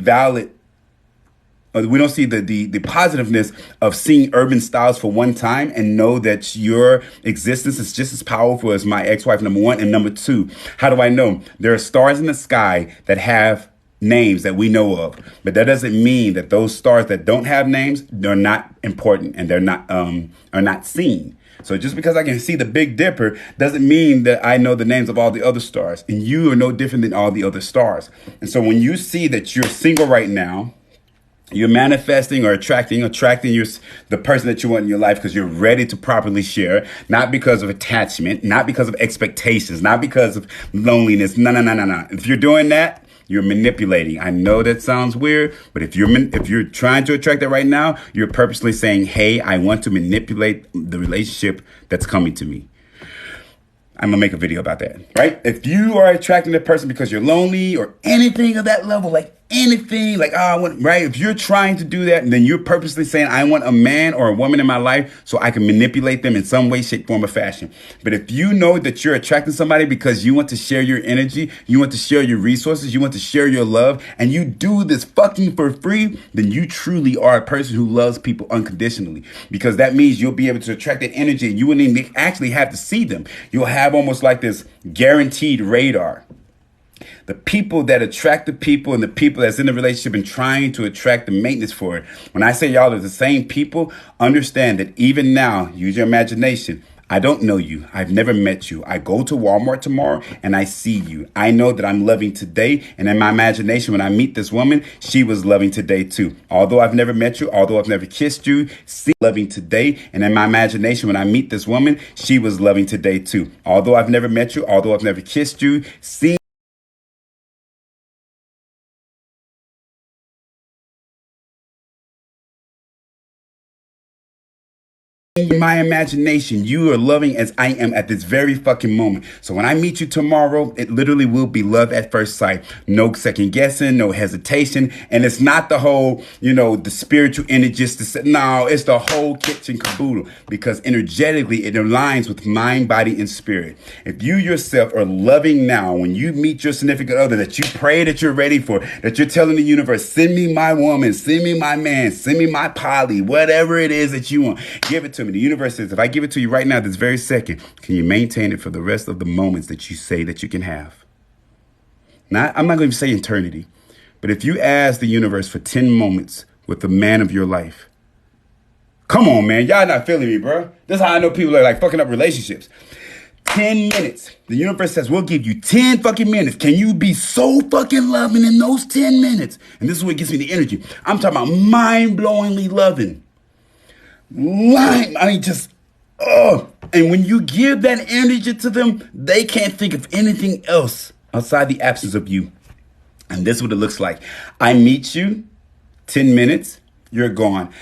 the positiveness of seeing urban styles for one time and know that your existence is just as powerful as my ex-wife, number one. And number two, how do I know? There are stars in the sky that have names that we know of, but that doesn't mean that those stars that don't have names, they're not important and they're not are not seen. So just because I can see the Big Dipper doesn't mean that I know the names of all the other stars. And you are no different than all the other stars. And so when you see that you're single right now, you're manifesting or attracting the person that you want in your life because you're ready to properly share, not because of attachment, not because of expectations, not because of loneliness. No. If you're doing that, you're manipulating. I know that sounds weird, but if you're trying to attract that right now, you're purposely saying, hey, I want to manipulate the relationship that's coming to me. I'm going to make a video about that, right? If you are attracting that person because you're lonely or anything of that level, like anything, like, right? If you're trying to do that, then you're purposely saying, I want a man or a woman in my life so I can manipulate them in some way, shape, form, or fashion. But if you know that you're attracting somebody because you want to share your energy, you want to share your resources, you want to share your love, and you do this fucking for free, then you truly are a person who loves people unconditionally, because that means you'll be able to attract that energy and you wouldn't even actually have to see them. You'll have almost like this guaranteed radar. The people that attract the people and the people that's in the relationship and trying to attract the maintenance for it. When I say y'all are the same people, understand that even now, use your imagination. I don't know you. I've never met you. I go to Walmart tomorrow and I see you. I know that I'm loving today. And in my imagination, when I meet this woman, she was loving today too. Although I've never met you, although I've never kissed you, see loving today. And in my imagination, when I meet this woman, she was loving today too. Although I've never met you, although I've never kissed you, see in my imagination, you are loving as I am at this very fucking moment. So when I meet you tomorrow, it literally will be love at first sight. No second guessing, no hesitation. And it's not the whole, the spiritual energy just to say, no, it's the whole kitchen caboodle, because energetically it aligns with mind, body, and spirit. If you yourself are loving now, when you meet your significant other that you pray that you're ready for, that you're telling the universe, send me my woman, send me my man, send me my poly, whatever it is that you want, give it to me. The universe says, if I give it to you right now, this very second, can you maintain it for the rest of the moments that you say that you can have? I'm not going to say eternity, but if you ask the universe for 10 moments with the man of your life, come on, man, y'all not feeling me, bro. This is how I know people are like fucking up relationships. 10 minutes. The universe says, we'll give you 10 fucking minutes. Can you be so fucking loving in those 10 minutes? And this is what gives me the energy. I'm talking about mind-blowingly loving. And when you give that energy to them, they can't think of anything else outside the absence of you. And this is what it looks like. I meet you, 10 minutes, you're gone.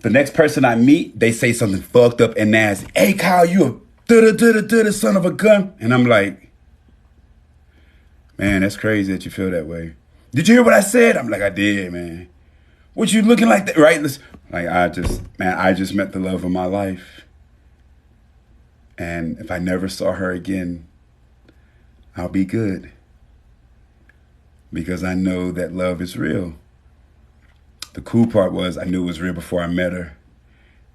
The next person I meet, they say something fucked up and nasty. Hey, Kyle, you a da-da-da-da-da son of a gun. And I'm like, man, that's crazy that you feel that way. Did you hear what I said? I'm like, I did, man. What you looking like that, right? Like, I just met the love of my life. And if I never saw her again, I'll be good. Because I know that love is real. The cool part was I knew it was real before I met her.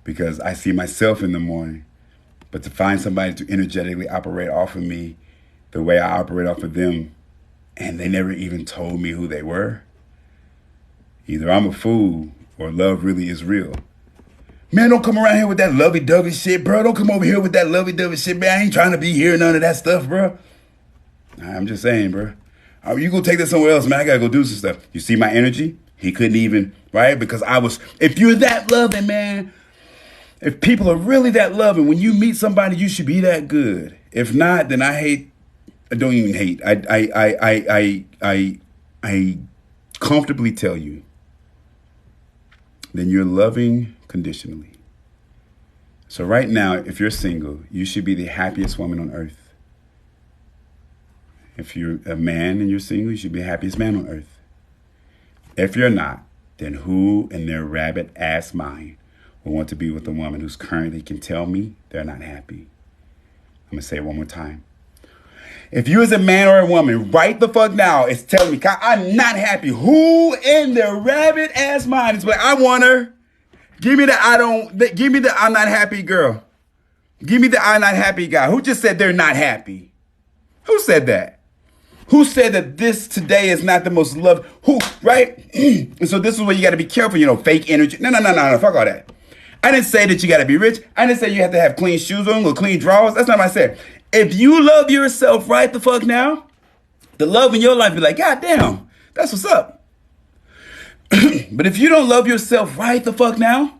Because I see myself in the morning. But to find somebody to energetically operate off of me the way I operate off of them, and they never even told me who they were, either I'm a fool or love really is real. Man, don't come around here with that lovey-dovey shit, bro. Don't come over here with that lovey-dovey shit, man. I ain't trying to be here, none of that stuff, bro. I'm just saying, bro. You go take this somewhere else, man. I gotta go do some stuff. You see my energy? He couldn't even, right? Because if you're that loving, man, if people are really that loving, when you meet somebody, you should be that good. If not, then I don't even hate. I comfortably tell you, then you're loving conditionally. So right now, if you're single, you should be the happiest woman on earth. If you're a man and you're single, you should be the happiest man on earth. If you're not, then who in their rabbit ass mind will want to be with a woman who's currently can tell me they're not happy? I'm going to say it one more time. If you as a man or a woman right the fuck now is telling me, I'm not happy, who in their rabbit ass mind is like, I want her. Give me the I'm not happy girl. Give me the I'm not happy guy. Who just said they're not happy? Who said that? Who said that this today is not the most loved? Who, right? And so this is where you got to be careful, fake energy. No, fuck all that. I didn't say that you got to be rich. I didn't say you have to have clean shoes on or clean drawers. That's not what I said. If you love yourself right the fuck now, the love in your life be like, God damn, that's what's up. But if you don't love yourself right the fuck now,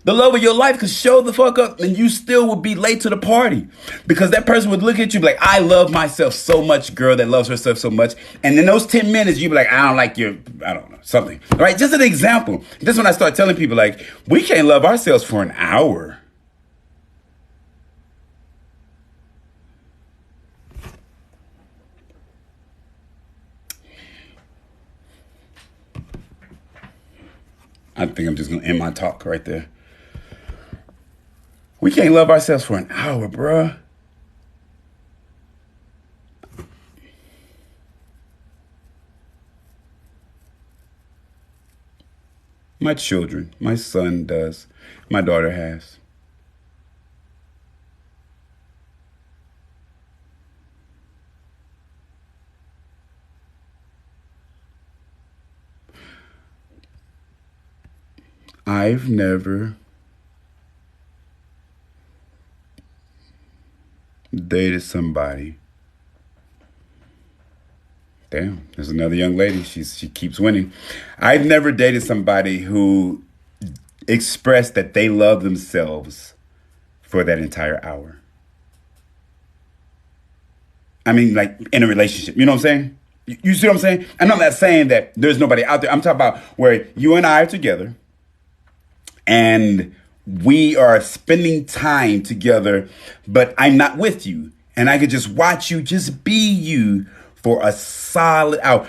the love of your life could show the fuck up and you still would be late to the party. Because that person would look at you like, I love myself so much, girl that loves herself so much. And in those 10 minutes, you'd be like, I don't like your, I don't know, something. All right, just an example. This is when I start telling people like, we can't love ourselves for an hour. I think I'm just going to end my talk right there. We can't love ourselves for an hour, bruh. My children, my son does. My daughter has. I've never dated somebody. Damn, there's another young lady. She keeps winning. I've never dated somebody who expressed that they love themselves for that entire hour. I mean, like in a relationship, you know what I'm saying? You see what I'm saying? And I'm not saying that there's nobody out there. I'm talking about where you and I are together and we are spending time together, but I'm not with you. And I could just watch you just be you for a solid hour.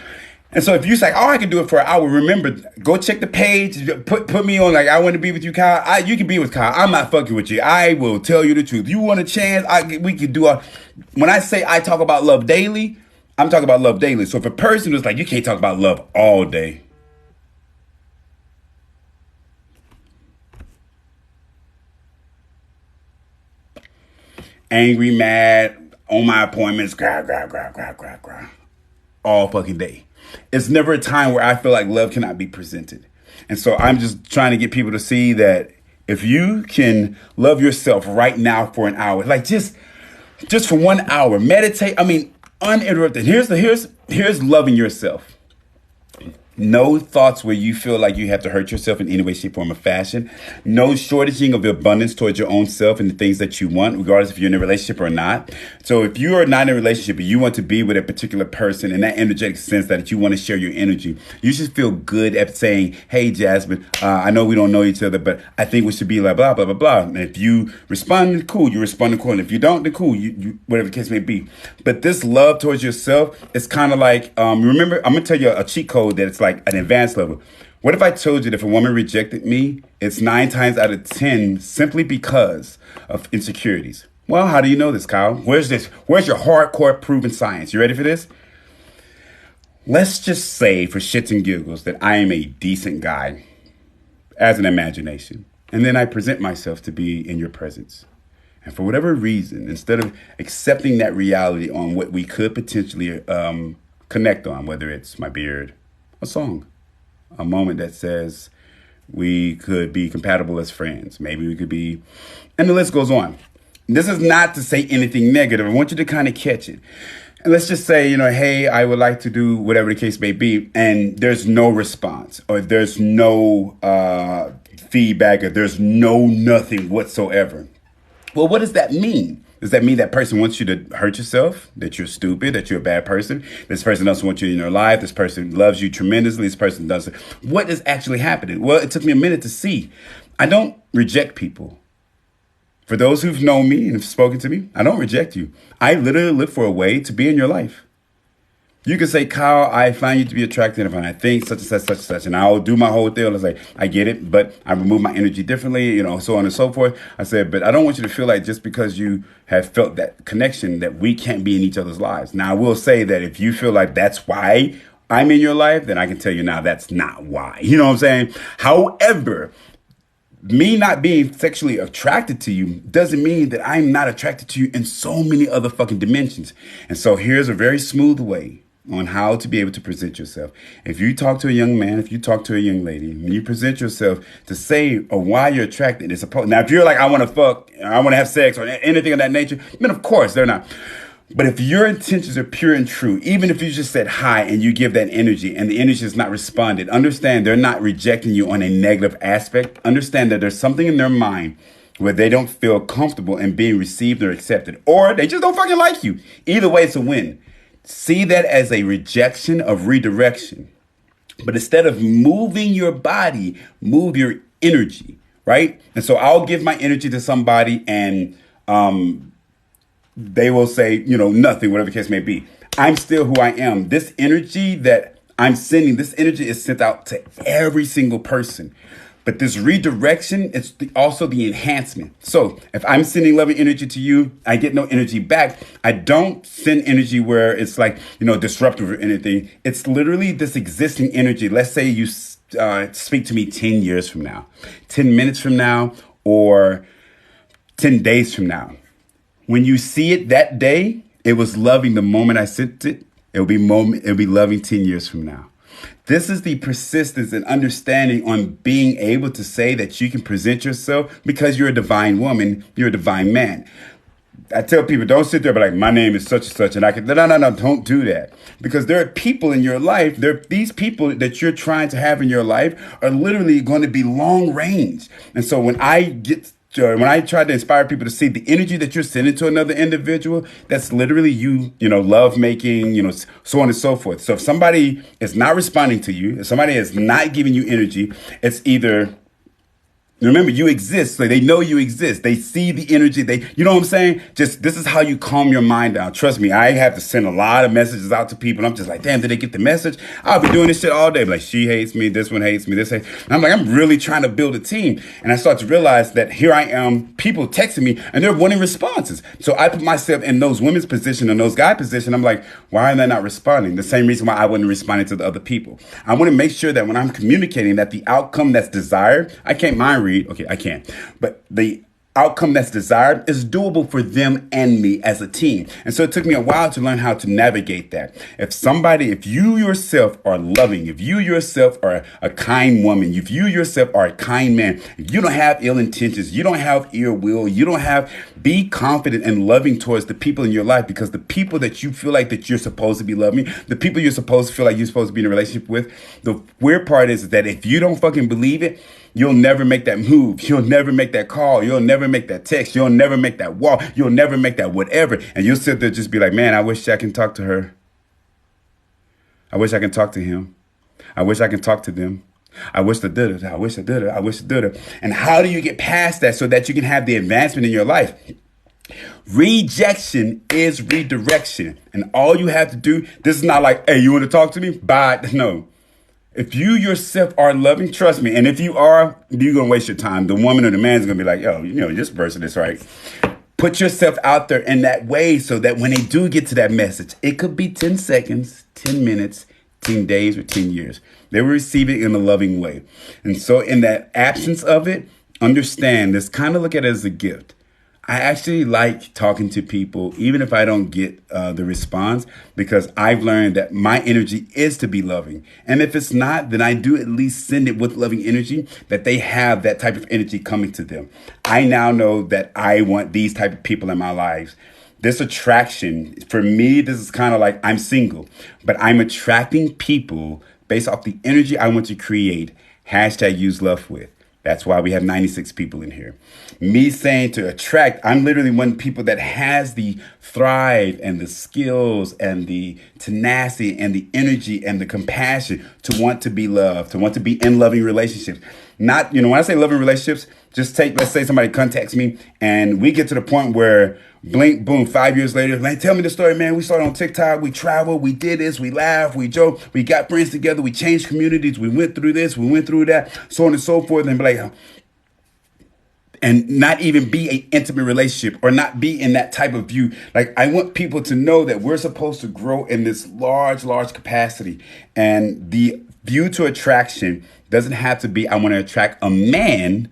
And so if you say, oh, I can do it for an hour, remember, go check the page, put me on, like, I want to be with you, Kyle. You can be with Kyle. I'm not fucking with you. I will tell you the truth. You want a chance? We could do when I say I talk about love daily, I'm talking about love daily. So if a person is like, you can't talk about love all day. Angry, mad, on my appointments, all fucking day. It's never a time where I feel like love cannot be presented. And so I'm just trying to get people to see that if you can love yourself right now for an hour, like just Just for 1 hour, meditate. I mean, uninterrupted. Here's loving yourself. No thoughts where you feel like you have to hurt yourself in any way, shape, form, or fashion. No shortaging of abundance towards your own self and the things that you want, regardless if you're in a relationship or not. So if you are not in a relationship and you want to be with a particular person in that energetic sense that you want to share your energy, you should feel good at saying, hey, Jasmine, I know we don't know each other, but I think we should be like blah, blah, blah, blah. And if you respond, cool, you respond accordingly. If you don't, then cool, you whatever the case may be. But this love towards yourself is kind of like, remember, I'm going to tell you a cheat code that it's like an advanced level. What if I told you that if a woman rejected me, it's 9 times out of 10 simply because of insecurities? Well, how do you know this, Kyle? Where's your hardcore proven science? You ready for this? Let's just say for shits and giggles that I am a decent guy as an imagination. And then I present myself to be in your presence. And for whatever reason, instead of accepting that reality on what we could potentially connect on, whether it's my beard, a song, a moment that says we could be compatible as friends. Maybe we could be, and the list goes on. This is not to say anything negative. I want you to kind of catch it. And let's just say, hey, I would like to do whatever the case may be. And there's no response, or there's no feedback, or there's no nothing whatsoever. Well, what does that mean? Does that mean that person wants you to hurt yourself? That you're stupid? That you're a bad person? This person doesn't want you in their life? This person loves you tremendously? This person doesn't? What is actually happening? Well, it took me a minute to see. I don't reject people. For those who've known me and have spoken to me, I don't reject you. I literally look for a way to be in your life. You can say, Kyle, I find you to be attractive and I think such and such, such and such. And I'll do my whole thing. I was like, I get it, but I remove my energy differently, so on and so forth. I said, but I don't want you to feel like just because you have felt that connection that we can't be in each other's lives. Now, I will say that if you feel like that's why I'm in your life, then I can tell you now that's not why. You know what I'm saying? However, me not being sexually attracted to you doesn't mean that I'm not attracted to you in so many other fucking dimensions. And so here's a very smooth way on how to be able to present yourself. If you talk to a young man, if you talk to a young lady, and you present yourself to say or why you're attracted, it's now if you're like, I want to fuck, I want to have sex or anything of that nature, then of course they're not. But if your intentions are pure and true, even if you just said hi and you give that energy and the energy is not responded, understand they're not rejecting you on a negative aspect. Understand that there's something in their mind where they don't feel comfortable in being received or accepted, or they just don't fucking like you. Either way, it's a win. See that as a rejection of redirection. But instead of moving your body, move your energy, right? And so I'll give my energy to somebody and they will say, nothing, whatever the case may be. I'm still who I am. This energy that I'm sending, this energy is sent out to every single person. But this redirection, it's also the enhancement. So if I'm sending loving energy to you, I get no energy back. I don't send energy where it's like, disruptive or anything. It's literally this existing energy. Let's say you speak to me 10 years from now, 10 minutes from now, or 10 days from now. When you see it that day, it was loving the moment I sent it. It'll be loving 10 years from now. This is the persistence and understanding on being able to say that you can present yourself because you're a divine woman, you're a divine man. I tell people, don't sit there and be like, my name is such and such, and I can, no, don't do that. Because there are people in your life, these people that you're trying to have in your life are literally going to be long range. And so when I try to inspire people to see the energy that you're sending to another individual, that's literally you, love making, so on and so forth. So if somebody is not responding to you, if somebody is not giving you energy, it's either, remember, you exist, so they know you exist. They see the energy. You know what I'm saying? Just, this is how you calm your mind down. Trust me, I have to send a lot of messages out to people. I'm just like, damn, did they get the message? I'll be doing this shit all day. Like, she hates me. This one hates me. This hates. And I'm like, I'm really trying to build a team. And I start to realize that here I am, people texting me, and they're wanting responses. So I put myself in those women's position and those guy position. I'm like, why are they not responding? The same reason why I wasn't responding to the other people. I want to make sure that when I'm communicating that the outcome that's desired, I can't mind read. Okay, I can't. But the outcome that's desired is doable for them and me as a team. And so it took me a while to learn how to navigate that. If you yourself are loving, if you yourself are a kind woman, if you yourself are a kind man, if you don't have ill intentions, you don't have ill will, be confident and loving towards the people in your life, because the people that you feel like that you're supposed to be loving, the people you're supposed to feel like you're supposed to be in a relationship with, the weird part is that if you don't fucking believe it, you'll never make that move. You'll never make that call. You'll never make that text. You'll never make that walk. You'll never make that whatever. And you'll sit there just be like, man, I wish I can talk to her. I wish I can talk to him. I wish I can talk to them. I wish I did it. I wish I did it. I wish I did it. And how do you get past that so that you can have the advancement in your life? Rejection is redirection. And all you have to do, this is not like, hey, you want to talk to me? Bye. No. If you yourself are loving, trust me. And if you are, you're going to waste your time. The woman or the man's going to be like, yo, this person is right. Put yourself out there in that way so that when they do get to that message, it could be 10 seconds, 10 minutes, 10 days, or 10 years. They will receive it in a loving way. And so in that absence of it, understand this, kind of look at it as a gift. I actually like talking to people, even if I don't get the response, because I've learned that my energy is to be loving. And if it's not, then I do at least send it with loving energy, that they have that type of energy coming to them. I now know that I want these type of people in my lives. This attraction, for me, this is kind of like I'm single, but I'm attracting people based off the energy I want to create. #UseLoveWith. That's why we have 96 people in here. Me saying to attract, I'm literally one of the people that has the thrive and the skills and the tenacity and the energy and the compassion to want to be loved, to want to be in loving relationships. Not, when I say loving relationships, let's say somebody contacts me and we get to the point where blink, boom, 5 years later, like, tell me the story, man. We started on TikTok, we traveled, we did this, we laughed, we joked, we got friends together, we changed communities, we went through this, we went through that, so on and so forth, and be like, and not even be an intimate relationship or not be in that type of view. Like, I want people to know that we're supposed to grow in this large capacity. And the view to attraction doesn't have to be, I want to attract a man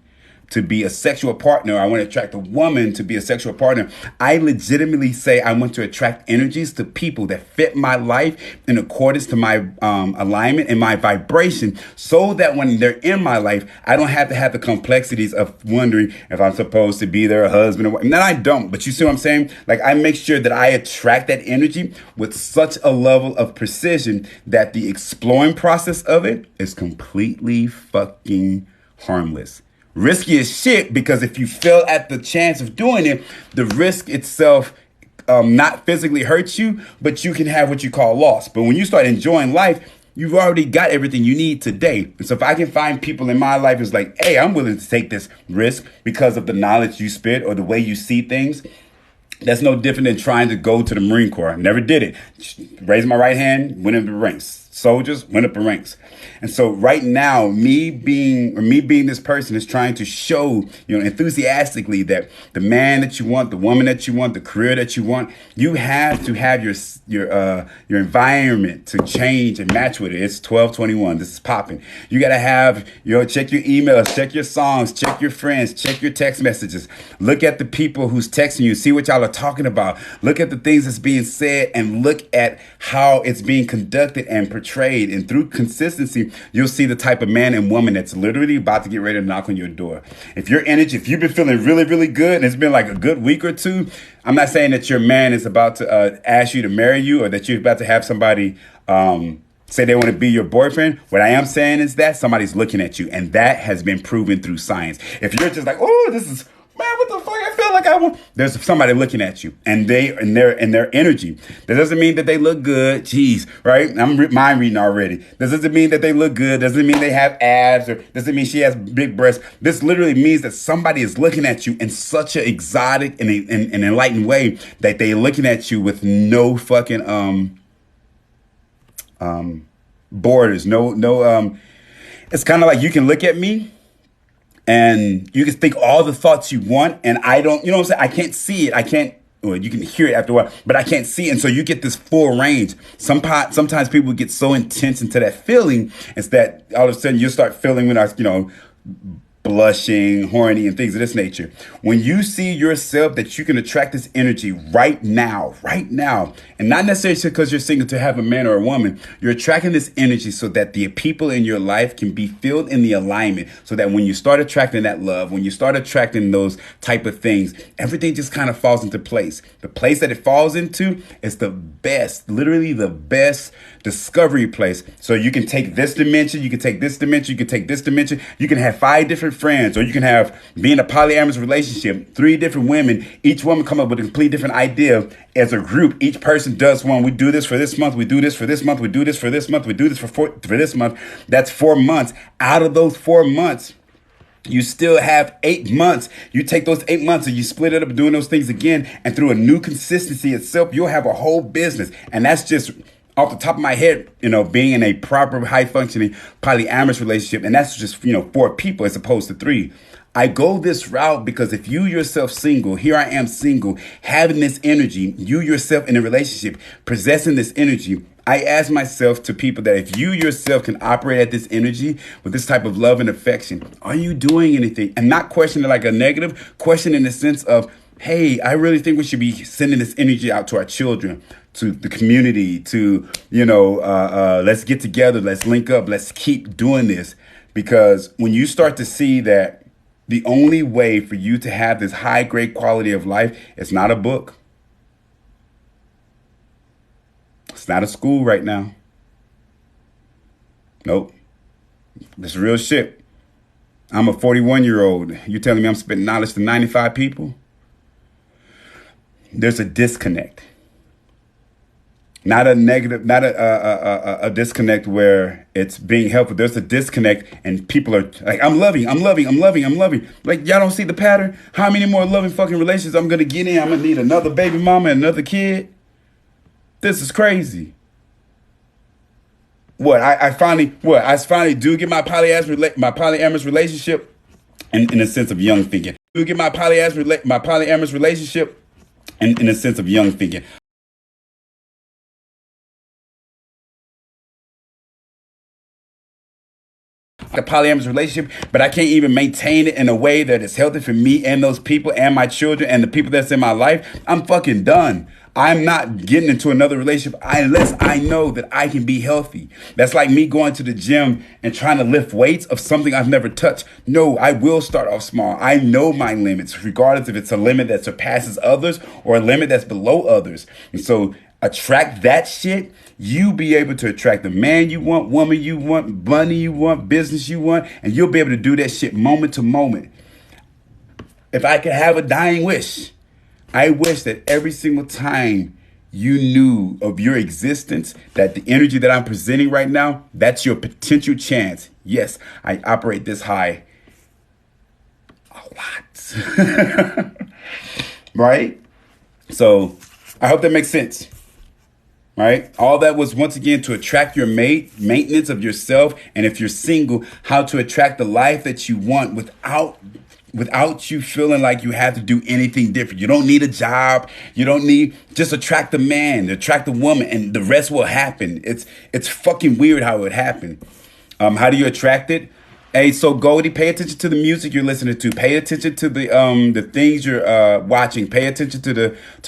to be a sexual partner. I want to attract a woman to be a sexual partner. I legitimately say I want to attract energies to people that fit my life in accordance to my alignment and my vibration, so that when they're in my life, I don't have to have the complexities of wondering if I'm supposed to be their husband or what. And then I don't, but you see what I'm saying? Like, I make sure that I attract that energy with such a level of precision that the exploring process of it is completely fucking harmless. Risky as shit, because if you fail at the chance of doing it, the risk itself not physically hurts you, but you can have what you call loss. But when you start enjoying life, you've already got everything you need today. And so if I can find people in my life who's like, hey, I'm willing to take this risk because of the knowledge you spit or the way you see things, that's no different than trying to go to the Marine Corps. I never did it. Raised my right hand, went up the ranks. Soldiers went up the ranks. And so right now, me being this person is trying to show, enthusiastically that the man that you want, the woman that you want, the career that you want, you have to have your environment to change and match with it. It's 12/21. This is popping. You got to have, check your emails, check your songs, check your friends, check your text messages. Look at the people who's texting you. See what y'all are talking about. Look at the things that's being said and look at how it's being conducted and portrayed. And through consistency, you'll see the type of man and woman that's literally about to get ready to knock on your door. If you've been feeling really, really good and it's been like a good week or two, I'm not saying that your man is about to ask you to marry you or that you're about to have somebody say they want to be your boyfriend. What I am saying is that somebody's looking at you, and that has been proven through science. If you're just like, oh, this is, man, what the fuck? I feel like I want. There's somebody looking at you, and their energy. That doesn't mean that they look good. Jeez, right? I'm mind reading already. This doesn't mean that they look good. Doesn't mean they have abs, or doesn't mean she has big breasts. This literally means that somebody is looking at you in such an exotic and an enlightened way that they're looking at you with no fucking borders. No. It's kind of like you can look at me. And you can think all the thoughts you want, and I don't, you know what I'm saying? I can't see it. Well, you can hear it after a while, but I can't see it. And so you get this full range. Sometimes people get so intense into that feeling, it's that all of a sudden you'll start feeling when blushing, horny, and things of this nature. When you see yourself that you can attract this energy right now, and not necessarily because you're single to have a man or a woman, you're attracting this energy so that the people in your life can be filled in the alignment, so that when you start attracting that love, when you start attracting those type of things, everything just kind of falls into place. The place that it falls into is the best, literally the best discovery place. So you can take this dimension, you can take this dimension, you can take this dimension. You can have 5 different friends, or you can have, be in a polyamorous relationship, 3 different women, each woman come up with a complete different idea. As a group, each person does one. We do this for this month, we do this for this month, we do this for this month, we do this for this month. That's 4 months. Out of those 4 months, you still have 8 months. You take those 8 months and you split it up doing those things again. And through a new consistency itself, you'll have a whole business. And that's just off the top of my head, being in a proper high functioning polyamorous relationship. And that's just, 4 people as opposed to 3. I go this route because if you yourself single, here I am single, having this energy, you yourself in a relationship, possessing this energy, I ask myself to people that if you yourself can operate at this energy with this type of love and affection, are you doing anything? And not questioning like a negative, question in the sense of, hey, I really think we should be sending this energy out to our children, to the community, to, let's get together, let's link up, let's keep doing this. Because when you start to see that the only way for you to have this high grade quality of life, it's not a book. It's not a school right now. Nope. This is real shit. I'm a 41-year-old. You telling me I'm spitting knowledge to 95 people? There's a disconnect. Not a negative, not a disconnect where it's being helpful. There's a disconnect and people are like, I'm loving. Like, y'all don't see the pattern? How many more loving fucking relationships I'm going to get in? I'm going to need another baby mama and another kid. This is crazy. I finally do get my polyamorous relationship in a sense of young thinking. Do get my polyamorous relationship in a sense of young thinking. A polyamorous relationship, but I can't even maintain it in a way that is healthy for me and those people and my children and the people that's in my life. I'm fucking done. I'm not getting into another relationship unless I know that I can be healthy. That's like me going to the gym and trying to lift weights of something I've never touched. No, I will start off small. I know my limits, regardless if it's a limit that surpasses others or a limit that's below others. And so attract that shit. You be able to attract the man you want, woman you want, money you want, business you want, and you'll be able to do that shit moment to moment. If I could have a dying wish, I wish that every single time you knew of your existence, that the energy that I'm presenting right now, that's your potential chance. Yes, I operate this high a lot. Right? So I hope that makes sense. Right? All that was, once again, to attract your mate, maintenance of yourself, and if you're single, how to attract the life that you want without you feeling like you have to do anything different. You don't need a job. You don't need, just attract the man, attract the woman, and the rest will happen. It's fucking weird how it happened. How do you attract it? Hey, so Goldie, pay attention to the music you're listening to. Pay attention to the things you're watching. Pay attention to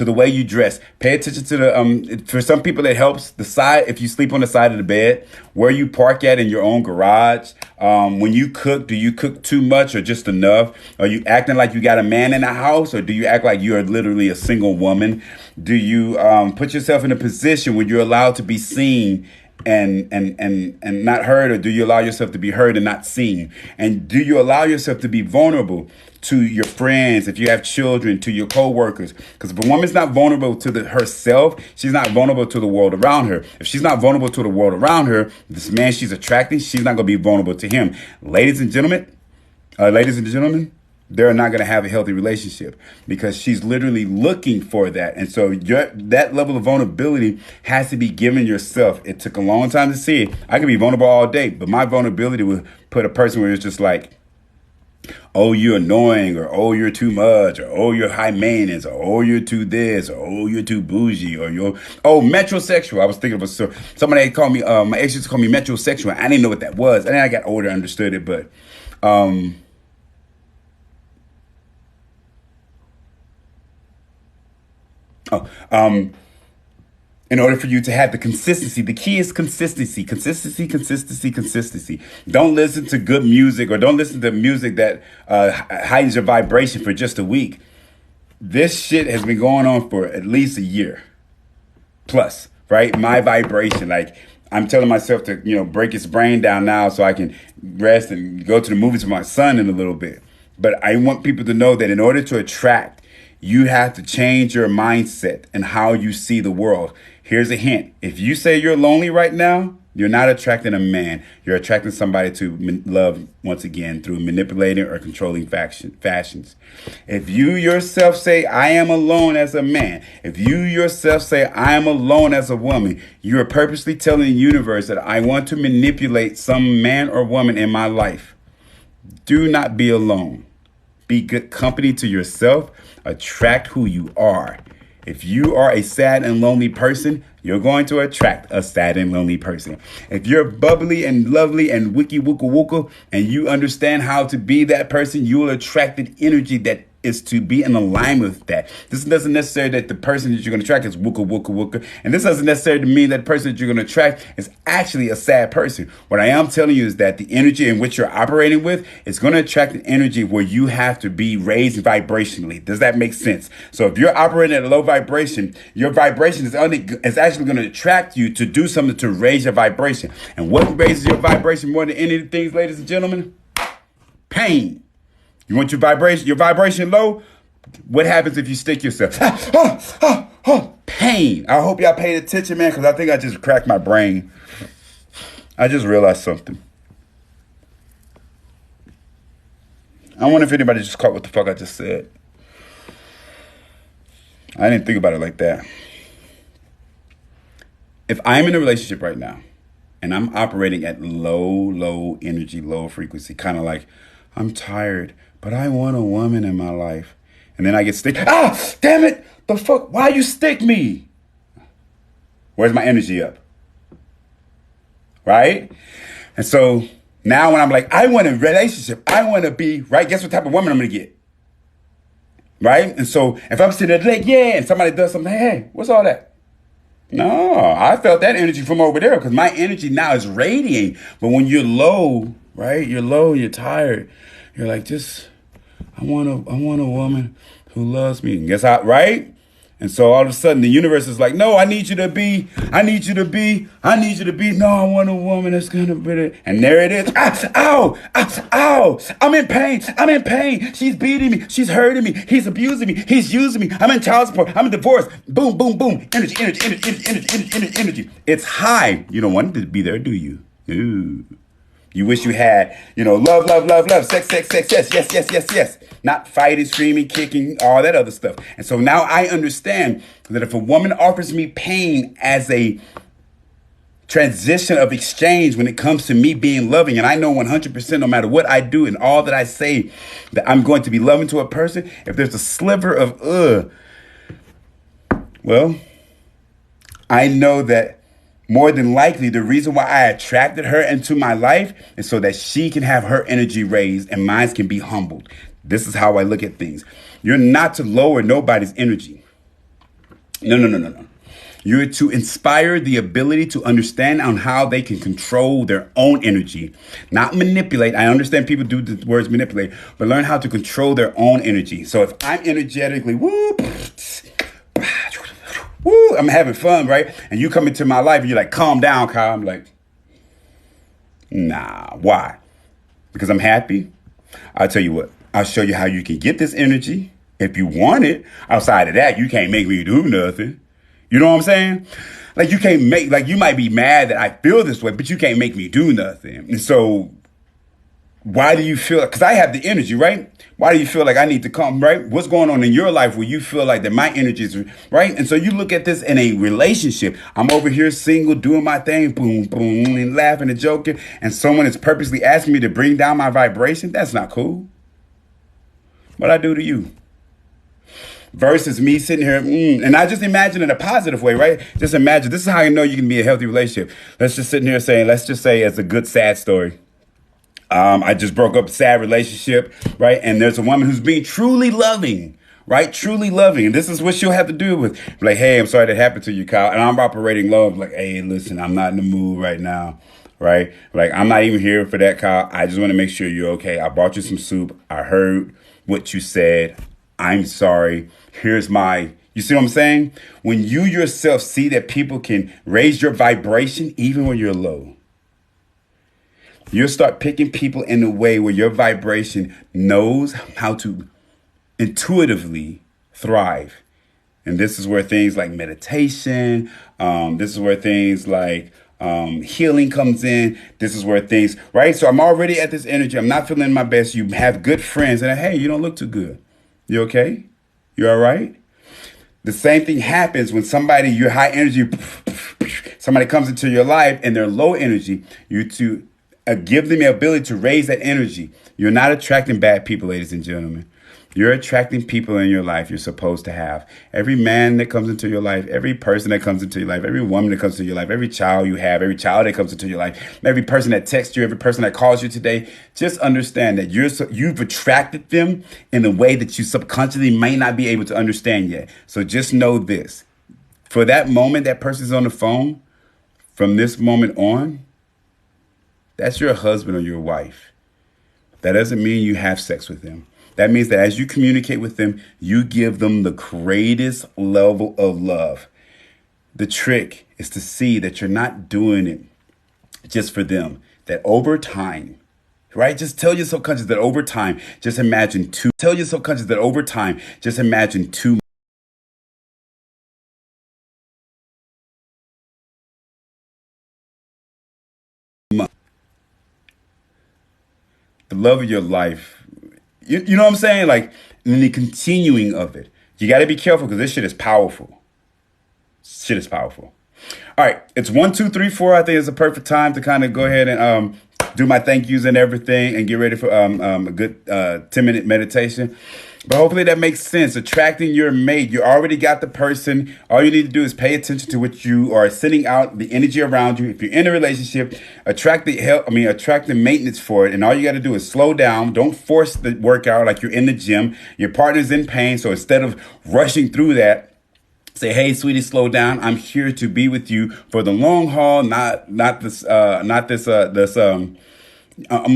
the way you dress. Pay attention to the for some people it helps the side, if you sleep on the side of the bed, where you park at in your own garage. When you cook, do you cook too much or just enough? Are you acting like you got a man in the house, or do you act like you are literally a single woman? Do you put yourself in a position where you're allowed to be seen and not heard, or do you allow yourself to be heard and not seen? And do you allow yourself to be vulnerable to your friends, if you have children, to your co-workers? Because if a woman's not vulnerable to herself, she's not vulnerable to the world around her. If she's not vulnerable to the world around her, this man she's attracting, she's not going to be vulnerable to him. Ladies and gentlemen, they're not going to have a healthy relationship because she's literally looking for that. And so that level of vulnerability has to be given yourself. It took a long time to see it. I could be vulnerable all day, but my vulnerability would put a person where it's just like, oh, you're annoying, or oh, you're too much, or oh, you're high maintenance, or oh, you're too this, or oh, you're too bougie, or you're, oh, metrosexual. I was thinking of somebody called me, my ex used to call me metrosexual. I didn't know what that was. And then I got older, understood it, but Oh, in order for you to have the consistency, the key is consistency, consistency, consistency, consistency. Don't listen to good music or don't listen to music that heightens your vibration for just a week. This shit has been going on for at least a year plus, right? My vibration, like I'm telling myself to, break his brain down now so I can rest and go to the movies with my son in a little bit. But I want people to know that in order to attract, you have to change your mindset and how you see the world. Here's a hint. If you say you're lonely right now, you're not attracting a man. You're attracting somebody to love once again through manipulating or controlling fashions. If you yourself say, I am alone as a man, if you yourself say, I am alone as a woman, you are purposely telling the universe that I want to manipulate some man or woman in my life. Do not be alone. Be good company to yourself. Attract who you are. If you are a sad and lonely person, you're going to attract a sad and lonely person. If you're bubbly and lovely and wiki wooka wooka and you understand how to be that person, you will attract an energy that is to be in alignment with that. This doesn't necessarily that the person that you're going to attract is wooka wooka wooka. And this doesn't necessarily mean that the person that you're going to attract is actually a sad person. What I am telling you is that the energy in which you're operating with is going to attract an energy where you have to be raised vibrationally. Does that make sense? So if you're operating at a low vibration, your vibration is actually going to attract you to do something to raise your vibration. And what raises your vibration more than any of the things, ladies and gentlemen? Pain. You want your vibration low? What happens if you stick yourself? Pain. I hope y'all paid attention, man, because I think I just cracked my brain. I just realized something. I wonder if anybody just caught what the fuck I just said. I didn't think about it like that. If I'm in a relationship right now and I'm operating at low energy, low frequency, kind of like, I'm tired, but I want a woman in my life. And then I get stick. Damn it. The fuck? Why you stick me? Where's my energy up? Right? And so now when I'm like, I want a relationship, I want to be, right? Guess what type of woman I'm going to get? Right? And so if I'm sitting there like, yeah, and somebody does something, hey, what's all that? No, I felt that energy from over there because my energy now is radiating. But when you're low, right? You're low, you're tired. You're like, I want a woman who loves me. And guess how, right? And so all of a sudden the universe is like, no, I need you to be. No, I want a woman that's going to be there. And there it is. Ow. I'm in pain. She's beating me. She's hurting me. He's abusing me. He's using me. I'm in child support. I'm in divorce. Boom. Energy. It's high. You don't want it to be there, do you? Ooh. You wish you had, love, sex, yes. Not fighting, screaming, kicking, all that other stuff. And so now I understand that if a woman offers me pain as a transition of exchange when it comes to me being loving, and I know 100% no matter what I do and all that I say that I'm going to be loving to a person, if there's a sliver of well, I know that more than likely, the reason why I attracted her into my life is so that she can have her energy raised and mine can be humbled. This is how I look at things. You're not to lower nobody's energy. No. You're to inspire the ability to understand on how they can control their own energy, not manipulate. I understand people do the words manipulate, but learn how to control their own energy. So if I'm energetically, I'm having fun, right? And you come into my life and you're like, calm down, Kyle. I'm like, nah, why? Because I'm happy? I'll tell you what, I'll show you how you can get this energy if you want it. Outside of that, you can't make me do nothing. You know what I'm saying? Like you might be mad that I feel this way, but you can't make me do nothing. And so why do you feel, because I have the energy, right? Why do you feel like I need to come, right? What's going on in your life where you feel like that my energy is, right? And so you look at this in a relationship. I'm over here single, doing my thing, boom, and laughing and joking. And someone is purposely asking me to bring down my vibration. That's not cool. What I do to you? Versus me sitting here, and I just imagine in a positive way, right? Just imagine, this is how you know you can be a healthy relationship. Let's just sit here saying, let's just say it's a good, sad story. I just broke up a sad relationship, right? And there's a woman who's being truly loving, right? Truly loving. And this is what she'll have to do with, like, hey, I'm sorry that happened to you, Kyle. And I'm operating love, like, hey, listen, I'm not in the mood right now, right? Like, I'm not even here for that, Kyle. I just want to make sure you're okay. I bought you some soup. I heard what you said. I'm sorry. Here's my, you see what I'm saying? When you yourself see that people can raise your vibration, even when you're low, you'll start picking people in a way where your vibration knows how to intuitively thrive. And this is where things like meditation, this is where things like healing comes in. This is where things, right? So I'm already at this energy. I'm not feeling my best. You have good friends and hey, you don't look too good. You okay? You all right? The same thing happens when somebody, you're high energy, somebody comes into your life and they're low energy. You to give them the ability to raise that energy. You're not attracting bad people, ladies and gentlemen. You're attracting people in your life you're supposed to have. Every man that comes into your life, every person that comes into your life, every woman that comes into your life, every child you have, every child that comes into your life, every person that texts you, every person that calls you today, just understand that you've attracted them in a way that you subconsciously may not be able to understand yet. So just know this. For that moment that person's on the phone, from this moment on, that's your husband or your wife. That doesn't mean you have sex with them. That means that as you communicate with them, you give them the greatest level of love. The trick is to see that you're not doing it just for them. That over time, right? Just tell your subconscious that over time, just imagine two. Tell your subconscious that over time, just imagine 2 months. The love of your life. You know what I'm saying? Like, and then the continuing of it. You got to be careful because this shit is powerful. Shit is powerful. All right, it's 1, 2, 3, 4. I think it's a perfect time to kind of go ahead and do my thank yous and everything and get ready for a good 10-minute meditation. But hopefully that makes sense. Attracting your mate. You already got the person. All you need to do is pay attention to what you are sending out, the energy around you. If you're in a relationship, attract the maintenance for it. And all you got to do is slow down. Don't force the workout like you're in the gym. Your partner's in pain. So instead of rushing through that, say, hey, sweetie, slow down. I'm here to be with you for the long haul, not this. I'm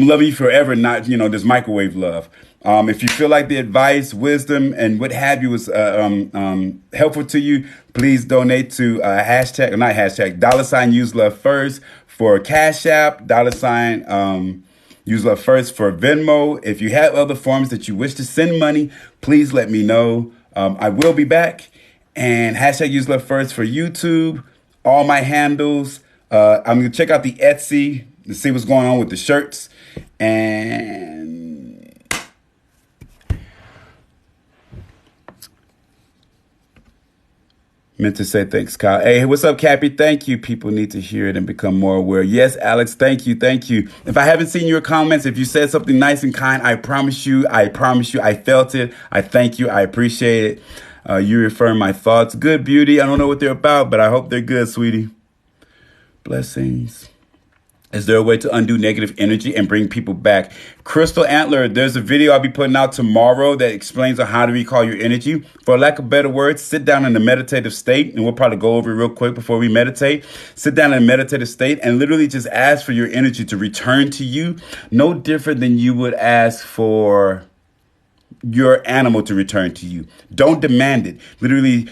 loving you forever, not this microwave love. If you feel like the advice, wisdom, and what have you was helpful to you, please donate to hashtag, or not hashtag, $ Use Love First for Cash App, $ Use Love First for Venmo. If you have other forms that you wish to send money, please let me know. I will be back. And hashtag Use Love First for YouTube, all my handles. I'm going to check out the Etsy to see what's going on with the shirts. And meant to say thanks, Kyle. Hey, what's up, Cappy? Thank you. People need to hear it and become more aware. Yes, Alex, thank you. Thank you. If I haven't seen your comments, if you said something nice and kind, I promise you, I felt it. I thank you. I appreciate it. You reaffirm my thoughts. Good, beauty. I don't know what they're about, but I hope they're good, sweetie. Blessings. Is there a way to undo negative energy and bring people back? Crystal Antler, there's a video I'll be putting out tomorrow that explains on how to recall your energy. For lack of better words, sit down in a meditative state, and we'll probably go over it real quick before we meditate. Sit down in a meditative state and literally just ask for your energy to return to you. No different than you would ask for your animal to return to you. Don't demand it. Literally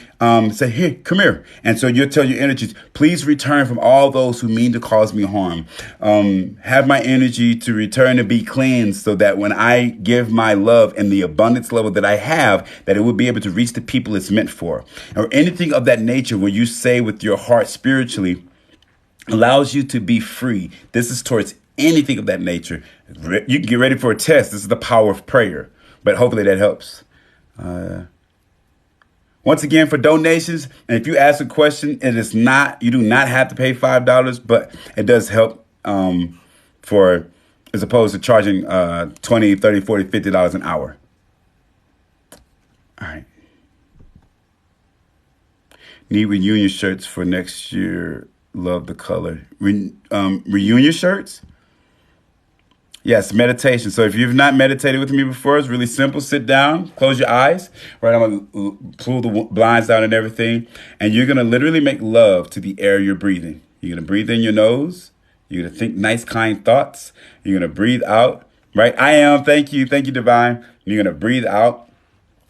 say, hey, come here. And so you'll tell your energies, please return from all those who mean to cause me harm. Have my energy to return to be cleansed so that when I give my love in the abundance level that I have, that it will be able to reach the people it's meant for. Or anything of that nature where you say with your heart spiritually allows you to be free. This is towards anything of that nature. You can get ready for a test. This is the power of prayer. But hopefully that helps. Once again, for donations, and if you ask a question, you do not have to pay $5, but it does help as opposed to charging $20, $30, $40, $50 an hour. All right. Need reunion shirts for next year. Love the color. Reunion shirts? Yes, meditation. So if you've not meditated with me before, it's really simple. Sit down, close your eyes. Right, I'm gonna pull the blinds down and everything, and you're gonna literally make love to the air you're breathing. You're gonna breathe in your nose. You're gonna think nice, kind thoughts. You're gonna breathe out. Right, I am. Thank you, Divine. You're gonna breathe out.